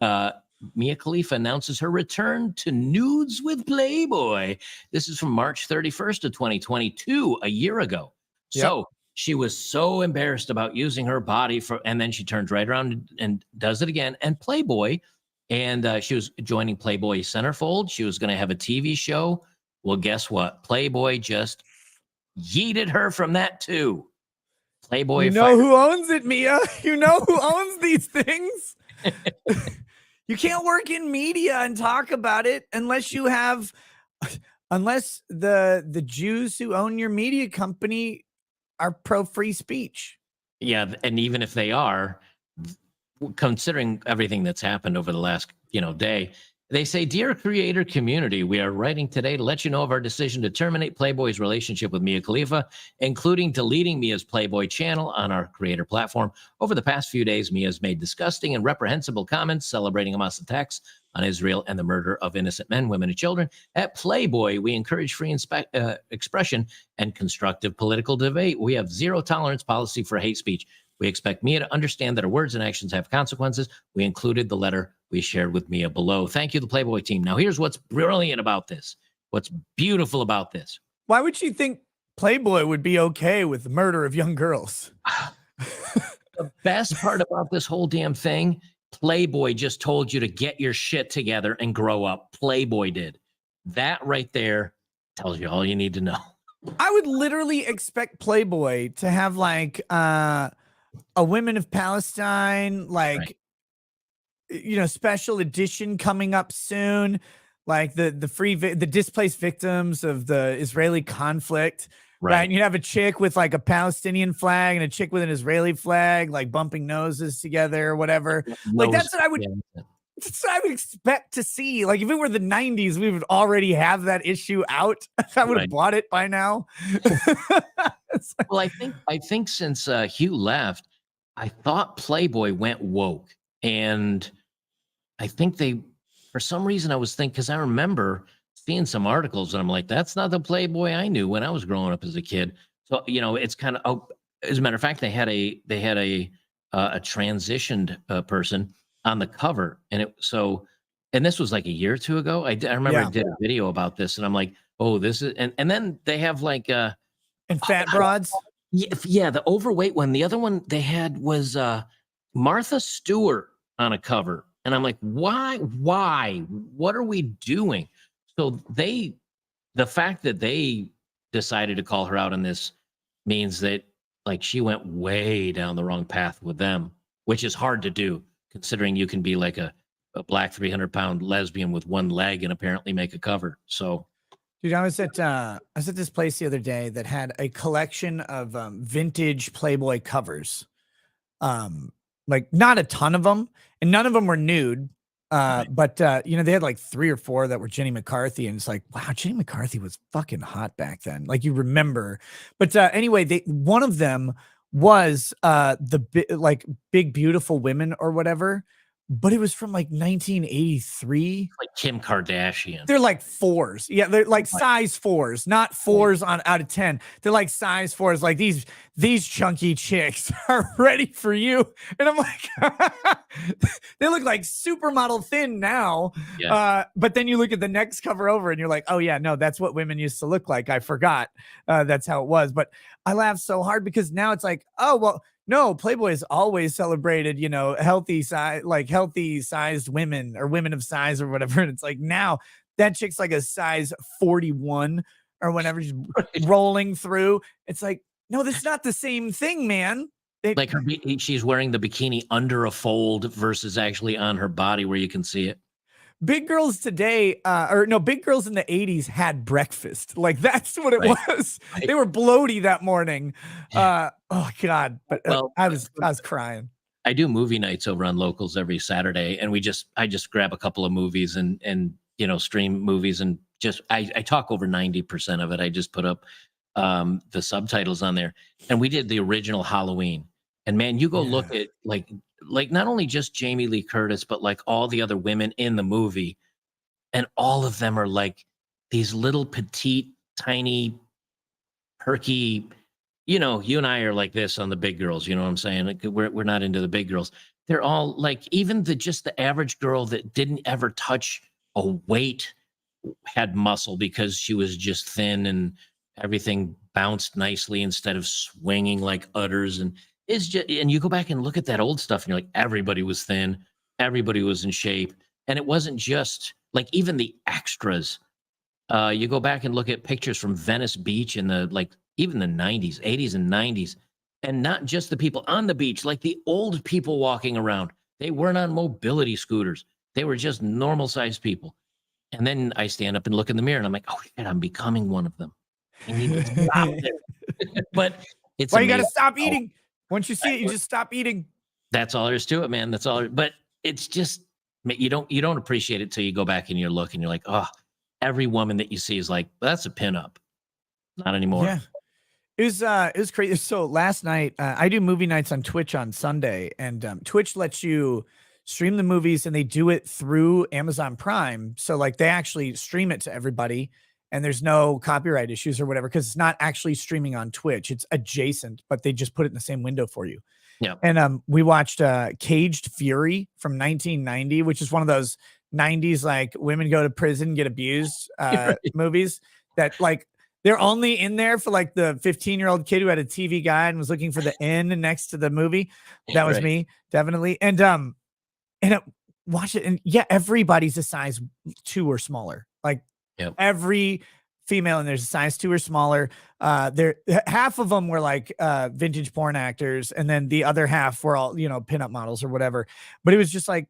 Mia Khalifa announces her return to nudes with Playboy. This is from March 31st of 2022, a year ago. Yep. So she was so embarrassed about using her body and then she turns right around and does it again. And Playboy, and she was joining Playboy Centerfold. She was going to have a TV show. Well, guess what? Playboy just yeeted her from that too. Playboy. You know who owns it, Mia? You know who owns these things? You can't work in media and talk about it unless the Jews who own your media company are pro free speech. Yeah, and even if they are, considering everything that's happened over the last, day, they say, "Dear creator community, we are writing today to let you know of our decision to terminate Playboy's relationship with Mia Khalifa, including deleting Mia's Playboy channel on our creator platform. Over the past few days, Mia has made disgusting and reprehensible comments celebrating Hamas attacks on Israel and the murder of innocent men, women, and children. At Playboy, we encourage free expression and constructive political debate. We have zero tolerance policy for hate speech. We expect Mia to understand that her words and actions have consequences. We included the letter we shared with Mia below." Thank you, the Playboy team. Now, here's what's brilliant about this. What's beautiful about this. Why would she think Playboy would be okay with the murder of young girls? The best part about this whole damn thing, Playboy just told you to get your shit together and grow up. Playboy did. That right there tells you all you need to know. I would literally expect Playboy to have like a Women of Palestine, like, right, special edition coming up soon, like the displaced victims of the Israeli conflict, right? And you'd have a chick with like a Palestinian flag and a chick with an Israeli flag, like bumping noses together or whatever. Like that's what I would expect to see. Like if it were the 90s, we would already have that issue out. I would have bought it by now. Well, I think since Hugh left, I thought Playboy went woke, and I think they for some reason I was thinking, because I remember seeing some articles and I'm like, that's not the Playboy I knew when I was growing up as a kid. So, it's kind of, oh, as a matter of fact, they had a transitioned person on the cover, and this was like a year or two ago. I remember I Yeah. did a video about this, and I'm like, oh, this is, and then they have like, And fat broads. yeah, the overweight one. The other one they had was Martha Stewart on a cover, and I'm like, why? Why? What are we doing? So the fact that they decided to call her out on this means that like she went way down the wrong path with them, which is hard to do considering you can be like a black 300-pound lesbian with one leg and apparently make a cover. So Dude, I was at this place the other day that had a collection of vintage Playboy covers. Like not a ton of them, and none of them were nude. But they had like 3 or 4 that were Jenny McCarthy, and it's like, wow, Jenny McCarthy was fucking hot back then. Like you remember. But anyway, one of them was like Big Beautiful Women or whatever, but it was from like 1983. like Kim Kardashian. They're like 4s. Yeah, they're like size 4s, not 4s on out of 10. They're like size 4s. Like these chunky chicks are ready for you. And I'm like, they look like supermodel thin now. Yeah. But then you look at the next cover over and you're like, oh yeah, no, that's what women used to look like. I forgot. That's how it was. But I laughed so hard because now it's like, oh, well, no, Playboy has always celebrated, healthy sized women or women of size or whatever. And it's like now that chick's like a size 41 or whenever she's rolling through. It's like, no, that's not the same thing, man. Like she's wearing the bikini under a fold versus actually on her body where you can see it. Big girls today, big girls in the 80s had breakfast. Like that's what it was. Right. They were bloaty that morning. Oh God. But I was crying. I do movie nights over on Locals every Saturday, and I just grab a couple of movies and stream movies, and I talk over 90% of it. I just put up the subtitles on there, and we did the original Halloween. And man, you go look at like not only just Jamie Lee Curtis, but like all the other women in the movie, and all of them are like these little petite, tiny, perky. You and I are like this on the big girls. You know what I'm saying? Like we're not into the big girls. They're all like, even the average girl that didn't ever touch a weight had muscle because she was just thin and everything bounced nicely instead of swinging like udders. And it's just, and you go back and look at that old stuff and you're like, everybody was thin, everybody was in shape. And it wasn't just like, even the extras. You go back and look at pictures from Venice Beach in even the 90s, 80s and 90s, and not just the people on the beach, like the old people walking around. They weren't on mobility scooters. They were just normal sized people. And then I stand up and look in the mirror and I'm like, oh shit, I'm becoming one of them. I need to stop it. But it's you got to stop eating. Once you see it, you just stop eating. That's all there is to it, man. That's all. But it's just, you don't appreciate it till you go back and you look and you're like, oh, every woman that you see is like, that's a pinup. Not anymore. Yeah. It was crazy. So last night, I do movie nights on Twitch on Sunday, and Twitch lets you stream the movies, and they do it through Amazon Prime. So like they actually stream it to everybody, and there's no copyright issues or whatever, because it's not actually streaming on Twitch. It's adjacent, but they just put it in the same window for you. Yeah. And we watched Caged Fury from 1990, which is one of those 90s like women go to prison, get abused movies that like they're only in there for like the 15-year-old kid who had a TV guide and was looking for the N next to the movie. That was me, definitely. And watch it, and yeah, everybody's a size 2 or smaller. Like every female, and there's a size 2 or smaller. There, half of them were like vintage porn actors, and then the other half were all pinup models or whatever. But it was just like,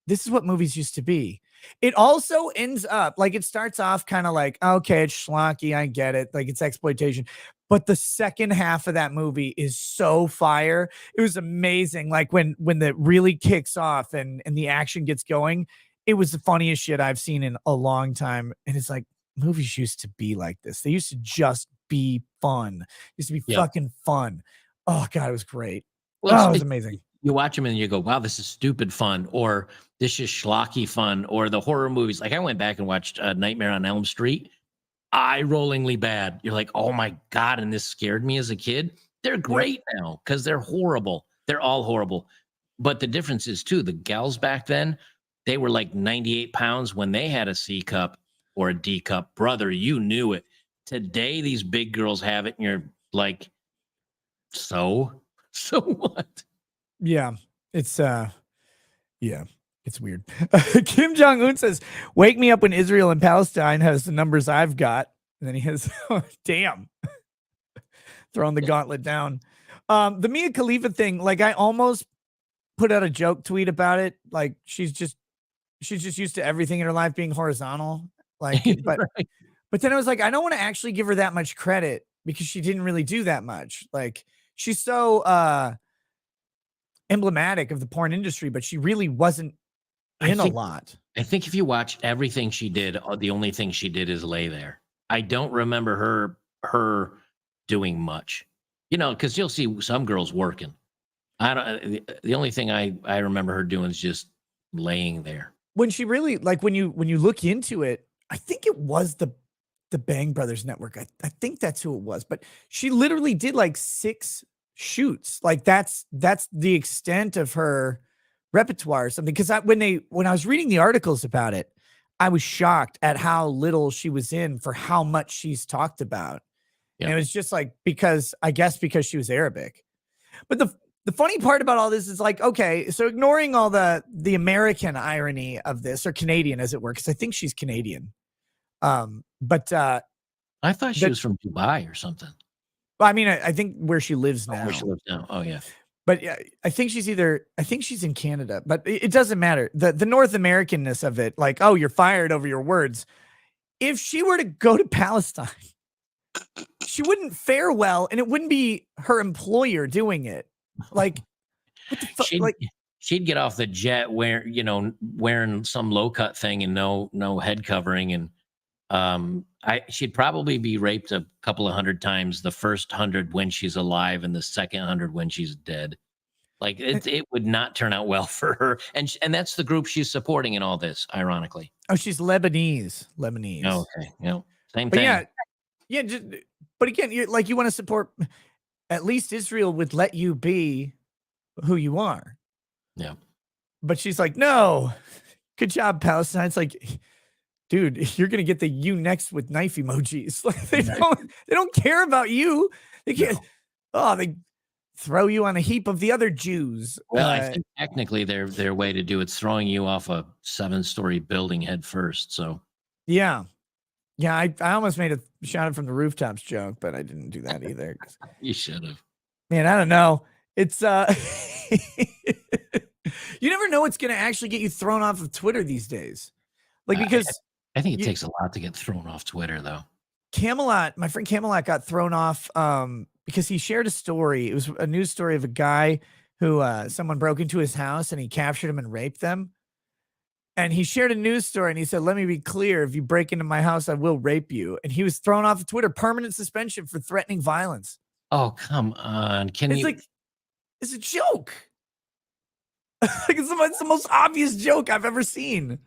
this is what movies used to be. It also ends up like, it starts off kind of like, okay, it's schlocky, I get it, like it's exploitation, but the second half of that movie is so fire. It was amazing. Like when that really kicks off and the action gets going, it was the funniest shit I've seen in a long time. And it's like, movies used to be like this. They used to just be fun. It used to be fucking fun. Oh God, it was great. Well, it was amazing. you watch them and you go, wow, this is stupid fun, or this is schlocky fun, or the horror movies. Like I went back and watched Nightmare on Elm Street, eye-rollingly bad. You're like, oh my God, and this scared me as a kid. They're great now because they're horrible. They're all horrible. But the difference is too, the gals back then, they were like 98 pounds when they had a C cup or a D cup. Brother, you knew it. Today, these big girls have it, and you're like, so what? Yeah, it's it's weird. Kim Jong-un says, "Wake me up when Israel and Palestine has the numbers I've got." And then he has, damn, throwing the gauntlet down. The Mia Khalifa thing, like I almost put out a joke tweet about it. Like she's just used to everything in her life being horizontal. Like, but Right. but then I was like, I don't want to actually give her that much credit because she didn't really do that much. Like she's so emblematic of the porn industry, but she really wasn't in a lot. I think if you watch everything she did, the only thing she did is lay there. I don't remember her doing much, because you'll see some girls working. I don't. The only thing I remember her doing is just laying there. When she really, like, when you look into it, I think it was the Bang Brothers Network. I think that's who it was. But she literally did like 6 shoots. Like that's the extent of her repertoire or something. Because when I was reading the articles about it, I was shocked at how little she was in for how much she's talked about. Yeah. And it was just like because she was Arabic. But the funny part about all this is like, okay, so ignoring all the American irony of this, or Canadian as it were, because I think she's Canadian. But I thought she was from Dubai or something. I mean, I think where she lives now. Where she lives now. Oh yeah. But I think she's in Canada, but it doesn't matter. The North Americanness of it, like, oh, you're fired over your words. If she were to go to Palestine, she wouldn't fare well, and it wouldn't be her employer doing it. Like, what the fuck? She'd get off the jet wearing some low cut thing and no head covering, and she'd probably be raped a couple of 100 times, the first 100 when she's alive and the second 100 when she's dead. Like it would not turn out well for her, and that's the group she's supporting in all this, ironically. Oh, she's Lebanese. Oh, okay, same but thing. Yeah. But again, you want to support. At least Israel would let you be who you are. Yeah. But she's like, no, good job, Palestine. It's like, dude, you're gonna get the you next with knife emojis. Like they don't care about you. They can't. No. Oh, they throw you on a heap of the other Jews. Well, I think technically their way to do it's throwing you off a 7-story building head first. So yeah. I almost made a shout it from the rooftops joke, but I didn't do that either. You should have. Man, I don't know. It's you never know what's gonna actually get you thrown off of Twitter these days. Like, because I think it takes a lot to get thrown off Twitter, though. Camelot, my friend Camelot got thrown off because he shared a story. It was a news story of a guy who someone broke into his house and he captured him and raped them. And he shared a news story and he said, "Let me be clear, if you break into my house, I will rape you." And he was thrown off of Twitter, permanent suspension for threatening violence. Oh, come on. It's a joke. Like it's the most obvious joke I've ever seen.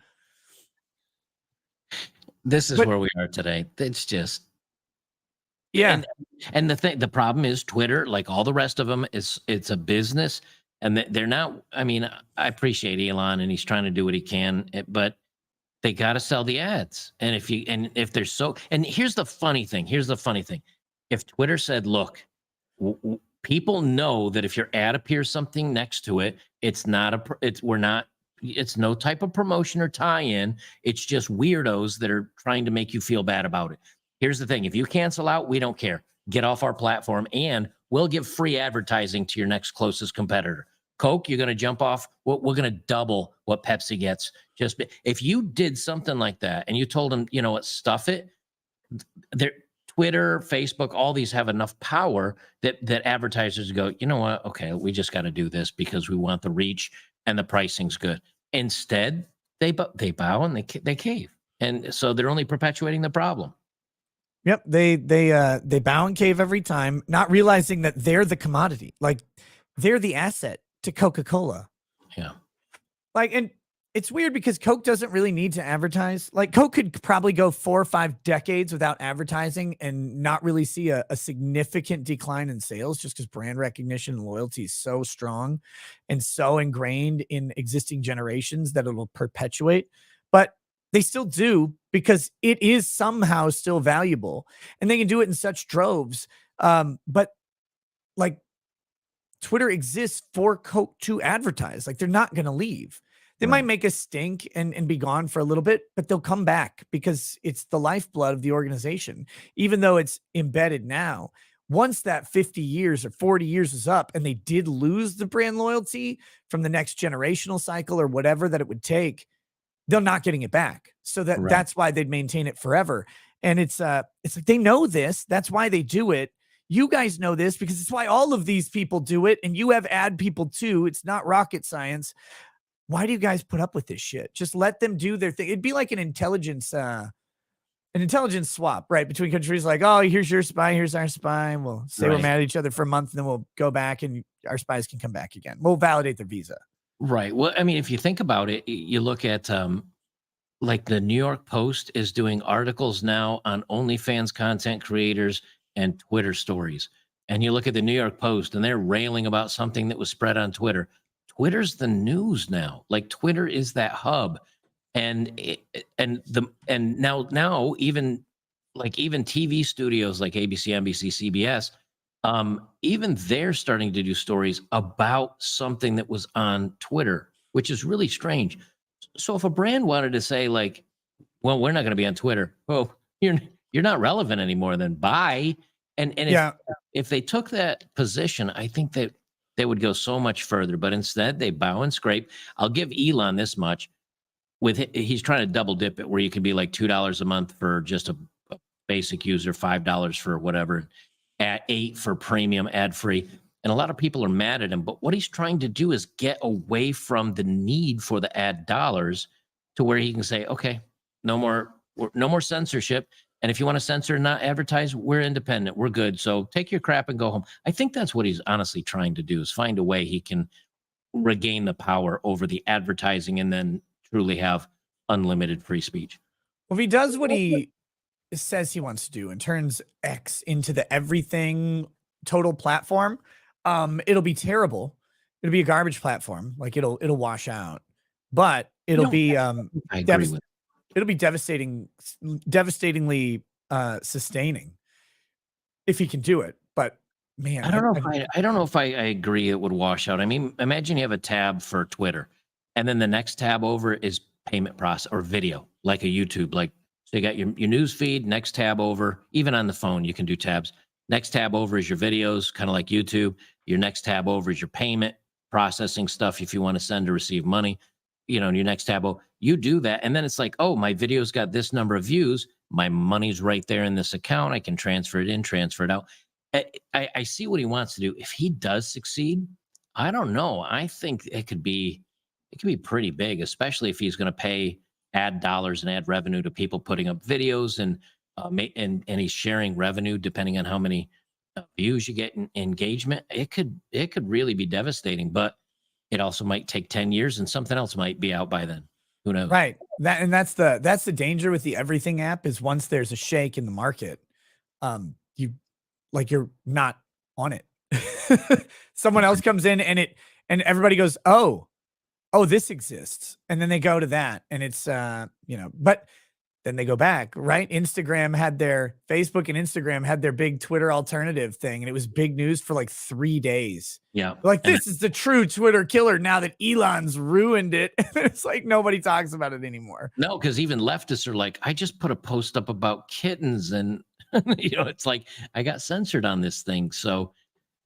This is where we are today. It's just, yeah. And the problem is Twitter, like all the rest of them, it's a business, and they're not. I mean, I appreciate Elon, and he's trying to do what he can, but they got to sell the ads. And if they're so, and here's the funny thing. If Twitter said, "Look, people know that if your ad appears something next to it, it's no type of promotion or tie-in. It's just weirdos that are trying to make you feel bad about it. Here's the thing. If you cancel out, we don't care. Get off our platform, and we'll give free advertising to your next closest competitor. Coke, you're going to jump off. We're going to double what Pepsi gets. If you did something like that and you told them, you know what, stuff it, Twitter, Facebook, all these have enough power that advertisers go, you know what, okay, we just got to do this because we want the reach and the pricing's good. Instead, they bow and they cave, and so they're only perpetuating the problem. Yep, they bow and cave every time, not realizing that they're the commodity, like they're the asset. to Coca-Cola. Yeah. Like, and it's weird because Coke doesn't really need to advertise. Like, Coke could probably go 4 or 5 decades without advertising and not really see a significant decline in sales, just because brand recognition and loyalty is so strong and so ingrained in existing generations that it'll perpetuate. But they still do, because it is somehow still valuable, and they can do it in such droves. But like, Twitter exists for Coke to advertise. Like, they're not going to leave. They might make a stink and be gone for a little bit, but they'll come back because it's the lifeblood of the organization. Even though it's embedded now, once that 50 years or 40 years is up and they did lose the brand loyalty from the next generational cycle or whatever that it would take, they're not getting it back. So that's why they'd maintain it forever. And it's like, they know this. That's why they do it. You guys know this because it's why all of these people do it. And you have ad people too. It's not rocket science. Why do you guys put up with this shit? Just let them do their thing. It'd be like an intelligence swap, right? Between countries, like, oh, here's your spy, here's our spy. And we'll say we're mad at each other for a month, and then we'll go back and our spies can come back again. We'll validate their visa. Right. Well, I mean, if you think about it, you look at like the New York Post is doing articles now on OnlyFans content creators and Twitter stories. And you look at the New York Post and they're railing about something that was spread on Twitter. Twitter's the news now. Like, Twitter is that hub. And now even TV studios like ABC, NBC, CBS, even they're starting to do stories about something that was on Twitter, which is really strange. So if a brand wanted to say, like, well, we're not going to be on Twitter, oh, you're not relevant anymore, then bye. And if they took that position, I think that they would go so much further. But instead, they bow and scrape. I'll give Elon this much. He's trying to double dip it, where you can be like $2 a month for just a basic user, $5 for whatever, at $8 for premium ad free. And a lot of people are mad at him. But what he's trying to do is get away from the need for the ad dollars to where he can say, okay, no more censorship. And if you want to censor and not advertise, we're independent. We're good. So take your crap and go home. I think that's what he's honestly trying to do, is find a way he can regain the power over the advertising and then truly have unlimited free speech. Well, if he does what he says he wants to do and turns X into the everything total platform, it'll be terrible. It'll be a garbage platform. Like, it'll wash out, but it'll be I agree with it'll be devastatingly sustaining if he can do it. But man, I don't know if I agree it would wash out. I mean, imagine you have a tab for Twitter, and then the next tab over is payment process or video, like a YouTube. Like, so you got your news feed, next tab over, even on the phone, you can do tabs. Next tab over is your videos, kind of like YouTube. Your next tab over is your payment processing stuff, if you want to send or receive money. And your next tab, you do that. And then it's like, oh, my video's got this number of views. My money's right there in this account. I can transfer it in, transfer it out. I see what he wants to do. If he does succeed, I don't know. I think it could be pretty big, especially if he's going to pay ad dollars and ad revenue to people putting up videos and he's sharing revenue depending on how many views you get in engagement. It could really be devastating, but it also might take 10 years and something else might be out by then. Who knows? Right. That's the danger with the Everything app, is once there's a shake in the market, you're not on it. Someone else comes in and everybody goes, oh, this exists. And then they go to that, and it's, but then they go back, right? Facebook and Instagram had their big Twitter alternative thing, and it was big news for like 3 days. Yeah. Like, this is the true Twitter killer now that Elon's ruined it. It's like nobody talks about it anymore. No, because even leftists are like, I just put a post up about kittens, and it's like, I got censored on this thing. So,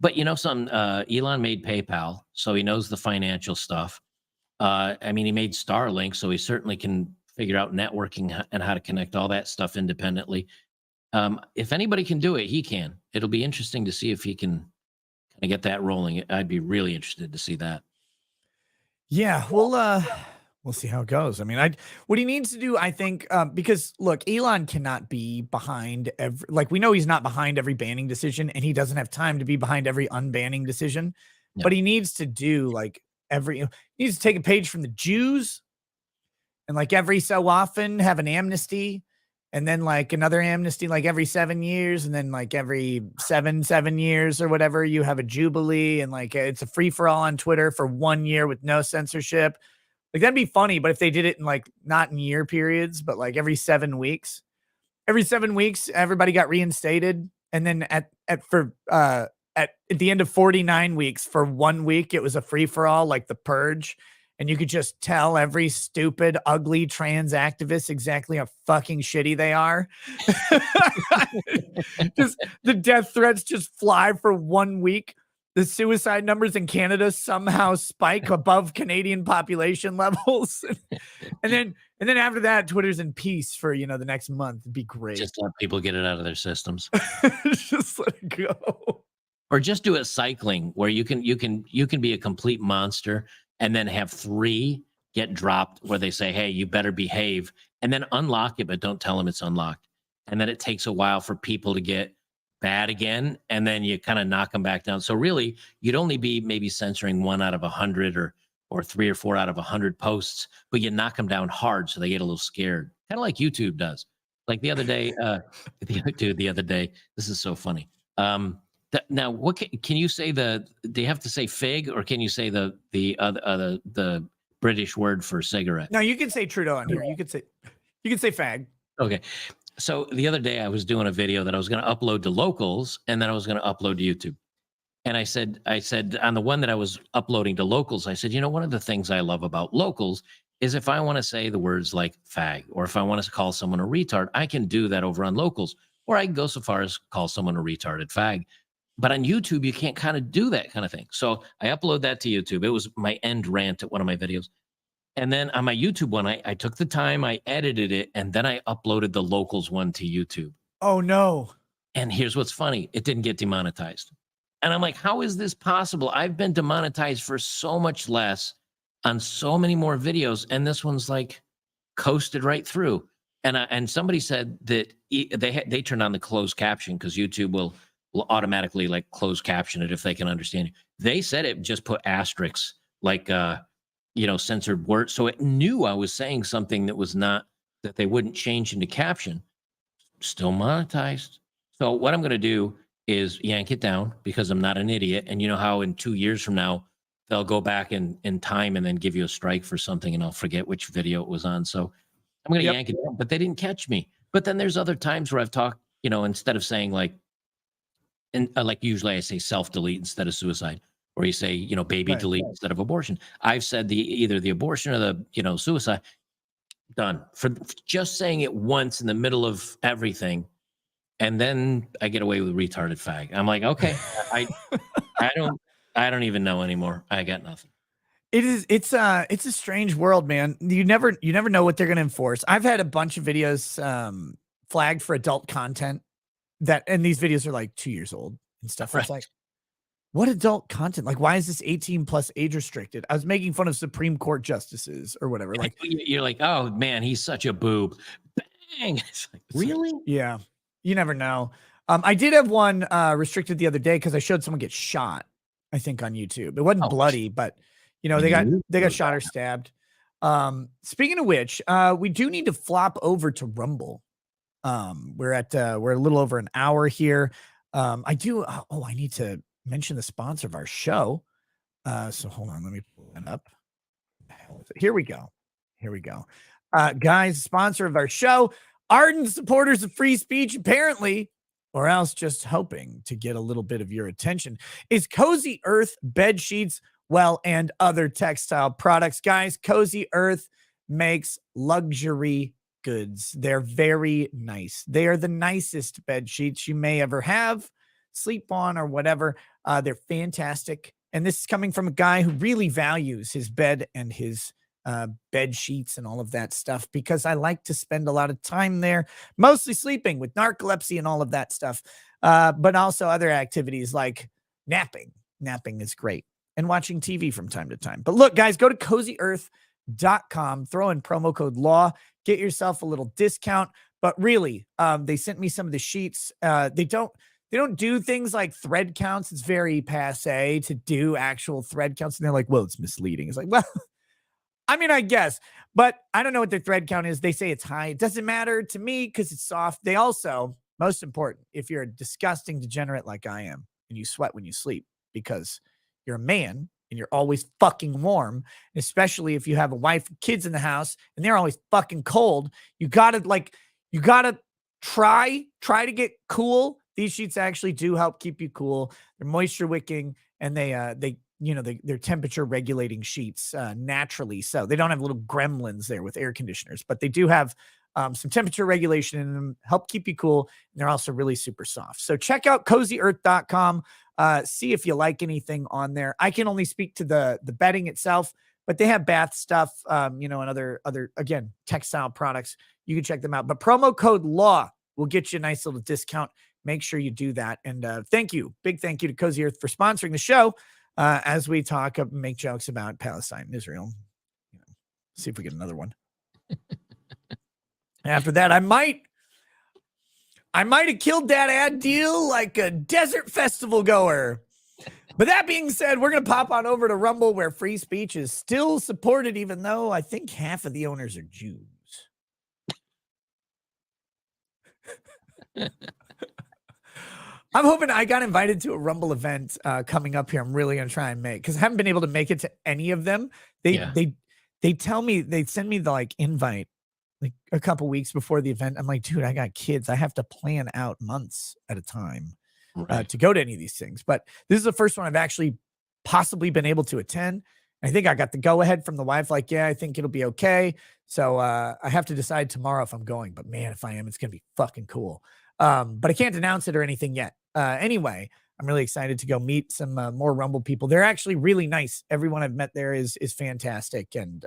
but Elon made PayPal, so he knows the financial stuff. I mean, he made Starlink, so he certainly can figure out networking and how to connect all that stuff independently. If anybody can do it, he can. It'll be interesting to see if he can kind of get that rolling. I'd be really interested to see that. Yeah, we'll see how it goes. I mean, what he needs to do, I think, because look, Elon cannot be behind we know he's not behind every banning decision, and he doesn't have time to be behind every unbanning decision. but he needs to do like he needs to take a page from the Jews and like every so often have an amnesty and then like another amnesty like every 7 years and then like every 7 years or whatever you have a jubilee and like it's a free for all on Twitter for 1 year with no censorship. Like that'd be funny, but if they did it in like not in year periods, but like every 7 weeks, everybody got reinstated, and then at the end of 49 weeks for 1 week, it was a free for all, like the purge, and you could just tell every stupid, ugly trans activist exactly how fucking shitty they are. Just the death threats just fly for 1 week. The suicide numbers in Canada somehow spike above Canadian population levels. And then after that, Twitter's in peace for, the next month. It'd be great. Just let people get it out of their systems. Just let it go. Or just do it cycling where you can be a complete monster and then have 3 get dropped where they say, hey, you better behave, and then unlock it, but don't tell them it's unlocked. And then it takes a while for people to get bad again, and then you kind of knock them back down. So really, you'd only be maybe censoring 1 out of 100 or 3 or 4 out of 100 posts, but you knock them down hard so they get a little scared, kind of like YouTube does. Like the other day, this is so funny. Now, what can you say? Do you have to say fig, or can you say the British word for cigarette? No, you can say Trudeau on here. You could say fag. Okay. So the other day I was doing a video that I was going to upload to Locals, and then I was going to upload to YouTube. And I said on the one that I was uploading to Locals, I said, one of the things I love about Locals is if I want to say the words like fag, or if I want to call someone a retard, I can do that over on Locals, or I can go so far as call someone a retarded fag. But on YouTube, you can't kind of do that kind of thing. So I upload that to YouTube. It was my end rant at one of my videos. And then on my YouTube one, I took the time, I edited it, and then I uploaded the Locals one to YouTube. Oh, no. And here's what's funny. It didn't get demonetized. And I'm like, how is this possible? I've been demonetized for so much less on so many more videos, and this one's like coasted right through. And somebody said that they turned on the closed caption because YouTube will automatically like close caption it if they can understand you. They said it just put asterisks like censored words, so it knew I was saying something that was not, that they wouldn't change into caption. Still monetized. So what I'm going to do is yank it down because I'm not an idiot. And you know how in 2 years from now they'll go back in time and then give you a strike for something, and I'll forget which video it was on. So I'm going to yank it down, but they didn't catch me. But then there's other times where I've talked, instead of saying like usually I say self-delete instead of suicide, or you say, baby delete instead of abortion. I've said either the abortion or the, suicide. Done. For just saying it once in the middle of everything, and then I get away with retarded fag. I'm like, okay, I don't even know anymore. I got nothing. It's a strange world, man. You never know what they're going to enforce. I've had a bunch of videos flagged for adult content and these videos are like 2 years old and stuff. Right. It's like, what adult content? Like, why is this 18 plus age restricted? I was making fun of Supreme Court justices or whatever. Like, you're like, oh man, he's such a boob. Bang. It's like, really? Yeah. You never know. I did have one restricted the other day because I showed someone get shot, I think, on YouTube. It wasn't bloody, but they got shot or stabbed. Speaking of which, we do need to flop over to Rumble. We're a little over an hour here. I need to mention the sponsor of our show. So hold on, let me pull that up. Here we go. Guys, sponsor of our show, ardent supporters of free speech, apparently, or else just hoping to get a little bit of your attention, is Cozy Earth bed sheets, and other textile products. Guys, Cozy Earth makes luxury goods. They're very nice. They are the nicest bed sheets you may ever have, sleep on, or whatever. They're fantastic. And this is coming from a guy who really values his bed and his bed sheets and all of that stuff, because I like to spend a lot of time there, mostly sleeping with narcolepsy and all of that stuff. But also other activities like napping. Napping is great. And watching TV from time to time. But look, guys, go to CozyEarth.com, throw in promo code LAW, get yourself a little discount. But really, they sent me some of the sheets. They they don't do things like thread counts. It's very passe to do actual thread counts. And they're like, well, it's misleading. It's like, well, I mean, I guess, but I don't know what their thread count is. They say it's high. It doesn't matter to me because it's soft. They also, most important, if you're a disgusting degenerate like I am and you sweat when you sleep because you're a man and you're always fucking warm, especially if you have a wife and kids in the house and they're always fucking cold, you gotta try to get cool. These sheets actually do help keep you cool. They're moisture wicking and they're temperature regulating sheets naturally. So they don't have little gremlins there with air conditioners, but they do have some temperature regulation in them, help keep you cool. And they're also really super soft. So check out cozyearth.com. See if you like anything on there. I can only speak to the bedding itself, but they have bath stuff, and other, again, textile products. You can check them out. But promo code LAW will get you a nice little discount. Make sure you do that. And big thank you to Cozy Earth for sponsoring the show as we talk, make jokes about Palestine and Israel. See if we get another one. After that, I might have killed that ad deal like a desert festival goer. But that being said, we're going to pop on over to Rumble where free speech is still supported, even though I think half of the owners are Jews. I'm hoping I got invited to a Rumble event coming up here. I'm really going to try and make, because I haven't been able to make it to any of them. They tell me, they send me the invite like a couple weeks before the event. I'm like, dude, I got kids. I have to plan out months at a time to go to any of these things. But this is the first one I've actually possibly been able to attend. I think I got the go ahead from the wife. Like, yeah, I think it'll be okay. So I have to decide tomorrow if I'm going, but man, if I am, it's going to be fucking cool. But I can't announce it or anything yet. Anyway, I'm really excited to go meet some more Rumble people. They're actually really nice. Everyone I've met there is fantastic. And,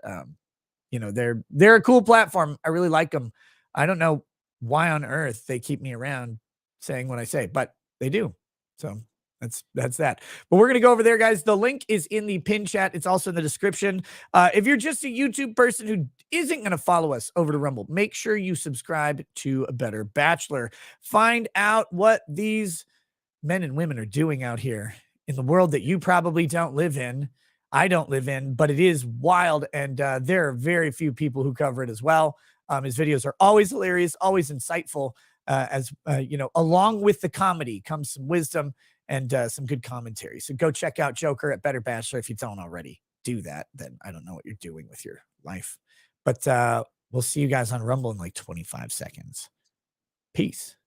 they're a cool platform. I really like them. I don't know why on earth they keep me around saying what I say, but they do. So that's that. But we're going to go over there, guys. The link is in the pin chat. It's also in the description. If you're just a YouTube person who isn't going to follow us over to Rumble, make sure you subscribe to a Better Bachelor. Find out what these men and women are doing out here in the world that you probably don't live in. I don't live in, but it is wild. And there are very few people who cover it as well. His videos are always hilarious, always insightful. Along with the comedy comes some wisdom and some good commentary. So go check out Joker at Better Bachelor. If you don't already do that, then I don't know what you're doing with your life. But we'll see you guys on Rumble in like 25 seconds. Peace.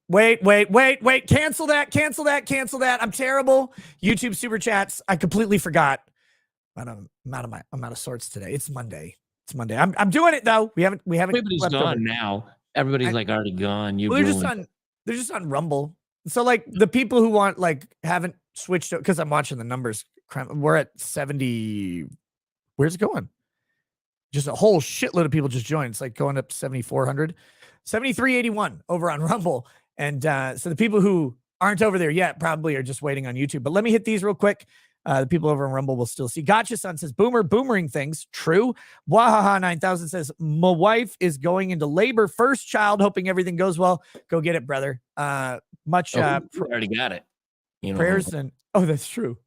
Wait. Cancel that. I'm terrible. YouTube super chats. I completely forgot. I'm out of sorts today. It's Monday. I'm doing it though. We haven't. Everybody's gone now. Everybody's already gone. They're just on Rumble. So the people who haven't switched because I'm watching the numbers. We're at 70. Where's it going? Just a whole shitload of people just joined. It's like going up 7,400, 7,381 over on Rumble. And so the people who aren't over there yet probably are just waiting on YouTube. But let me hit these real quick. The people over on Rumble will still see. Gotcha Son says, boomering things. True. Wahaha 9000 says, my wife is going into labor. First child, hoping everything goes well. Go get it, brother. Already got it. Prayers and that's true.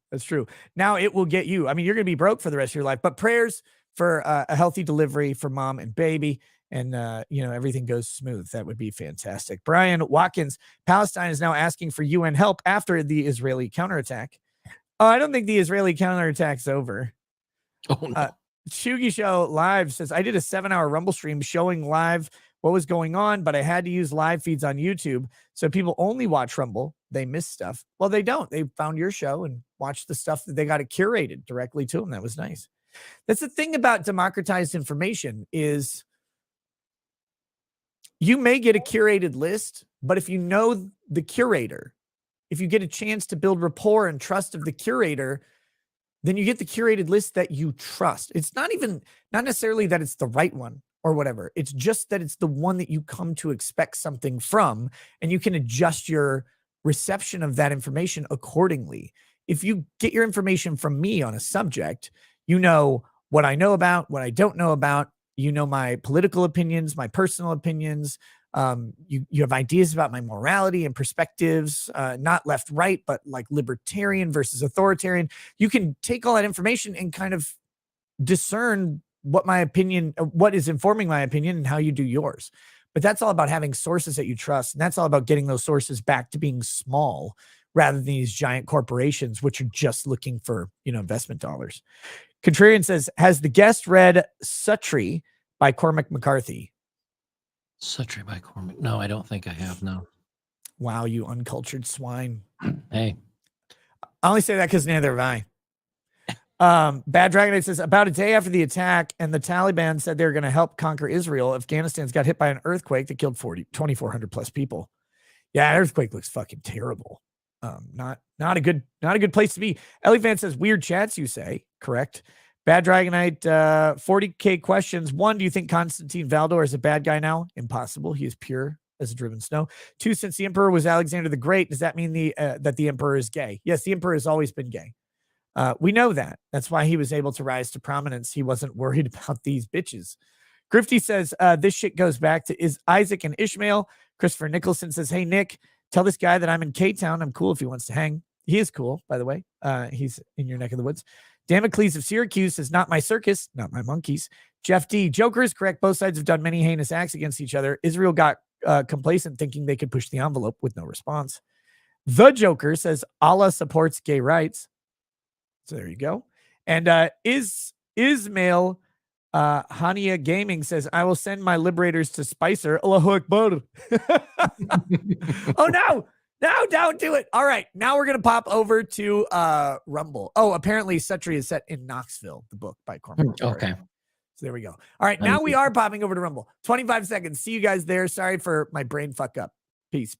Now it will get you. I mean, you're going to be broke for the rest of your life, but prayers for a healthy delivery for mom and baby. And, everything goes smooth. That would be fantastic. Brian Watkins, Palestine is now asking for UN help after the Israeli counterattack. Oh, I don't think the Israeli counterattack's over. Oh, no. Shugi Show Live says, I did a 7-hour Rumble stream showing live what was going on, but I had to use live feeds on YouTube. So people only watch Rumble. They miss stuff. Well, they don't. They found your show and watched the stuff that they got it curated directly to them. That was nice. That's the thing about democratized information is you may get a curated list, but if you know the curator, if you get a chance to build rapport and trust of the curator, then you get the curated list that you trust. It's not necessarily that it's the right one or whatever. It's just that it's the one that you come to expect something from, and you can adjust your reception of that information accordingly. If you get your information from me on a subject, you know what I know about, what I don't know about. You know my political opinions, my personal opinions. You have ideas about my morality and perspectives, not left, right, but like libertarian versus authoritarian. You can take all that information and kind of discern what my opinion, what is informing my opinion and how you do yours. But that's all about having sources that you trust. And that's all about getting those sources back to being small rather than these giant corporations, which are just looking for, investment dollars. Contrarian says, has the guest read Suttree by Cormac McCarthy? Suttree by Cormac. No, I don't think I have. No. Wow, you uncultured swine. Hey. I only say that because neither have I. Bad Dragonite says, about a day after the attack and the Taliban said they were going to help conquer Israel, Afghanistan's got hit by an earthquake that killed 2,400 plus people. Yeah, earthquake looks fucking terrible. Not a good place to be. Ellie Van says, weird chats, you say. Correct. Bad Dragonite, 40K questions. 1, do you think Constantine Valdor is a bad guy now? Impossible. He is pure as a driven snow. 2, since the emperor was Alexander the Great, does that mean that the emperor is gay? Yes, the emperor has always been gay. We know that. That's why he was able to rise to prominence. He wasn't worried about these bitches. Grifty says, this shit goes back to is Isaac and Ishmael. Christopher Nicholson says, hey, Nick, tell this guy that I'm in K-Town. I'm cool if he wants to hang. He is cool, by the way. He's in your neck of the woods. Damocles of Syracuse says, not my circus, not my monkeys. Jeff D. Joker is correct. Both sides have done many heinous acts against each other. Israel got complacent thinking they could push the envelope with no response. The Joker says, Allah supports gay rights. So there you go. And Ismail Hania Gaming says, I will send my liberators to Spicer. Allahu Akbar. Oh, no. No, don't do it. All right. Now we're going to pop over to Rumble. Oh, apparently Suttree is set in Knoxville, the book by Cormac. Okay. So there we go. All right. Now we are popping over to Rumble. 25 seconds. See you guys there. Sorry for my brain fuck up. Peace.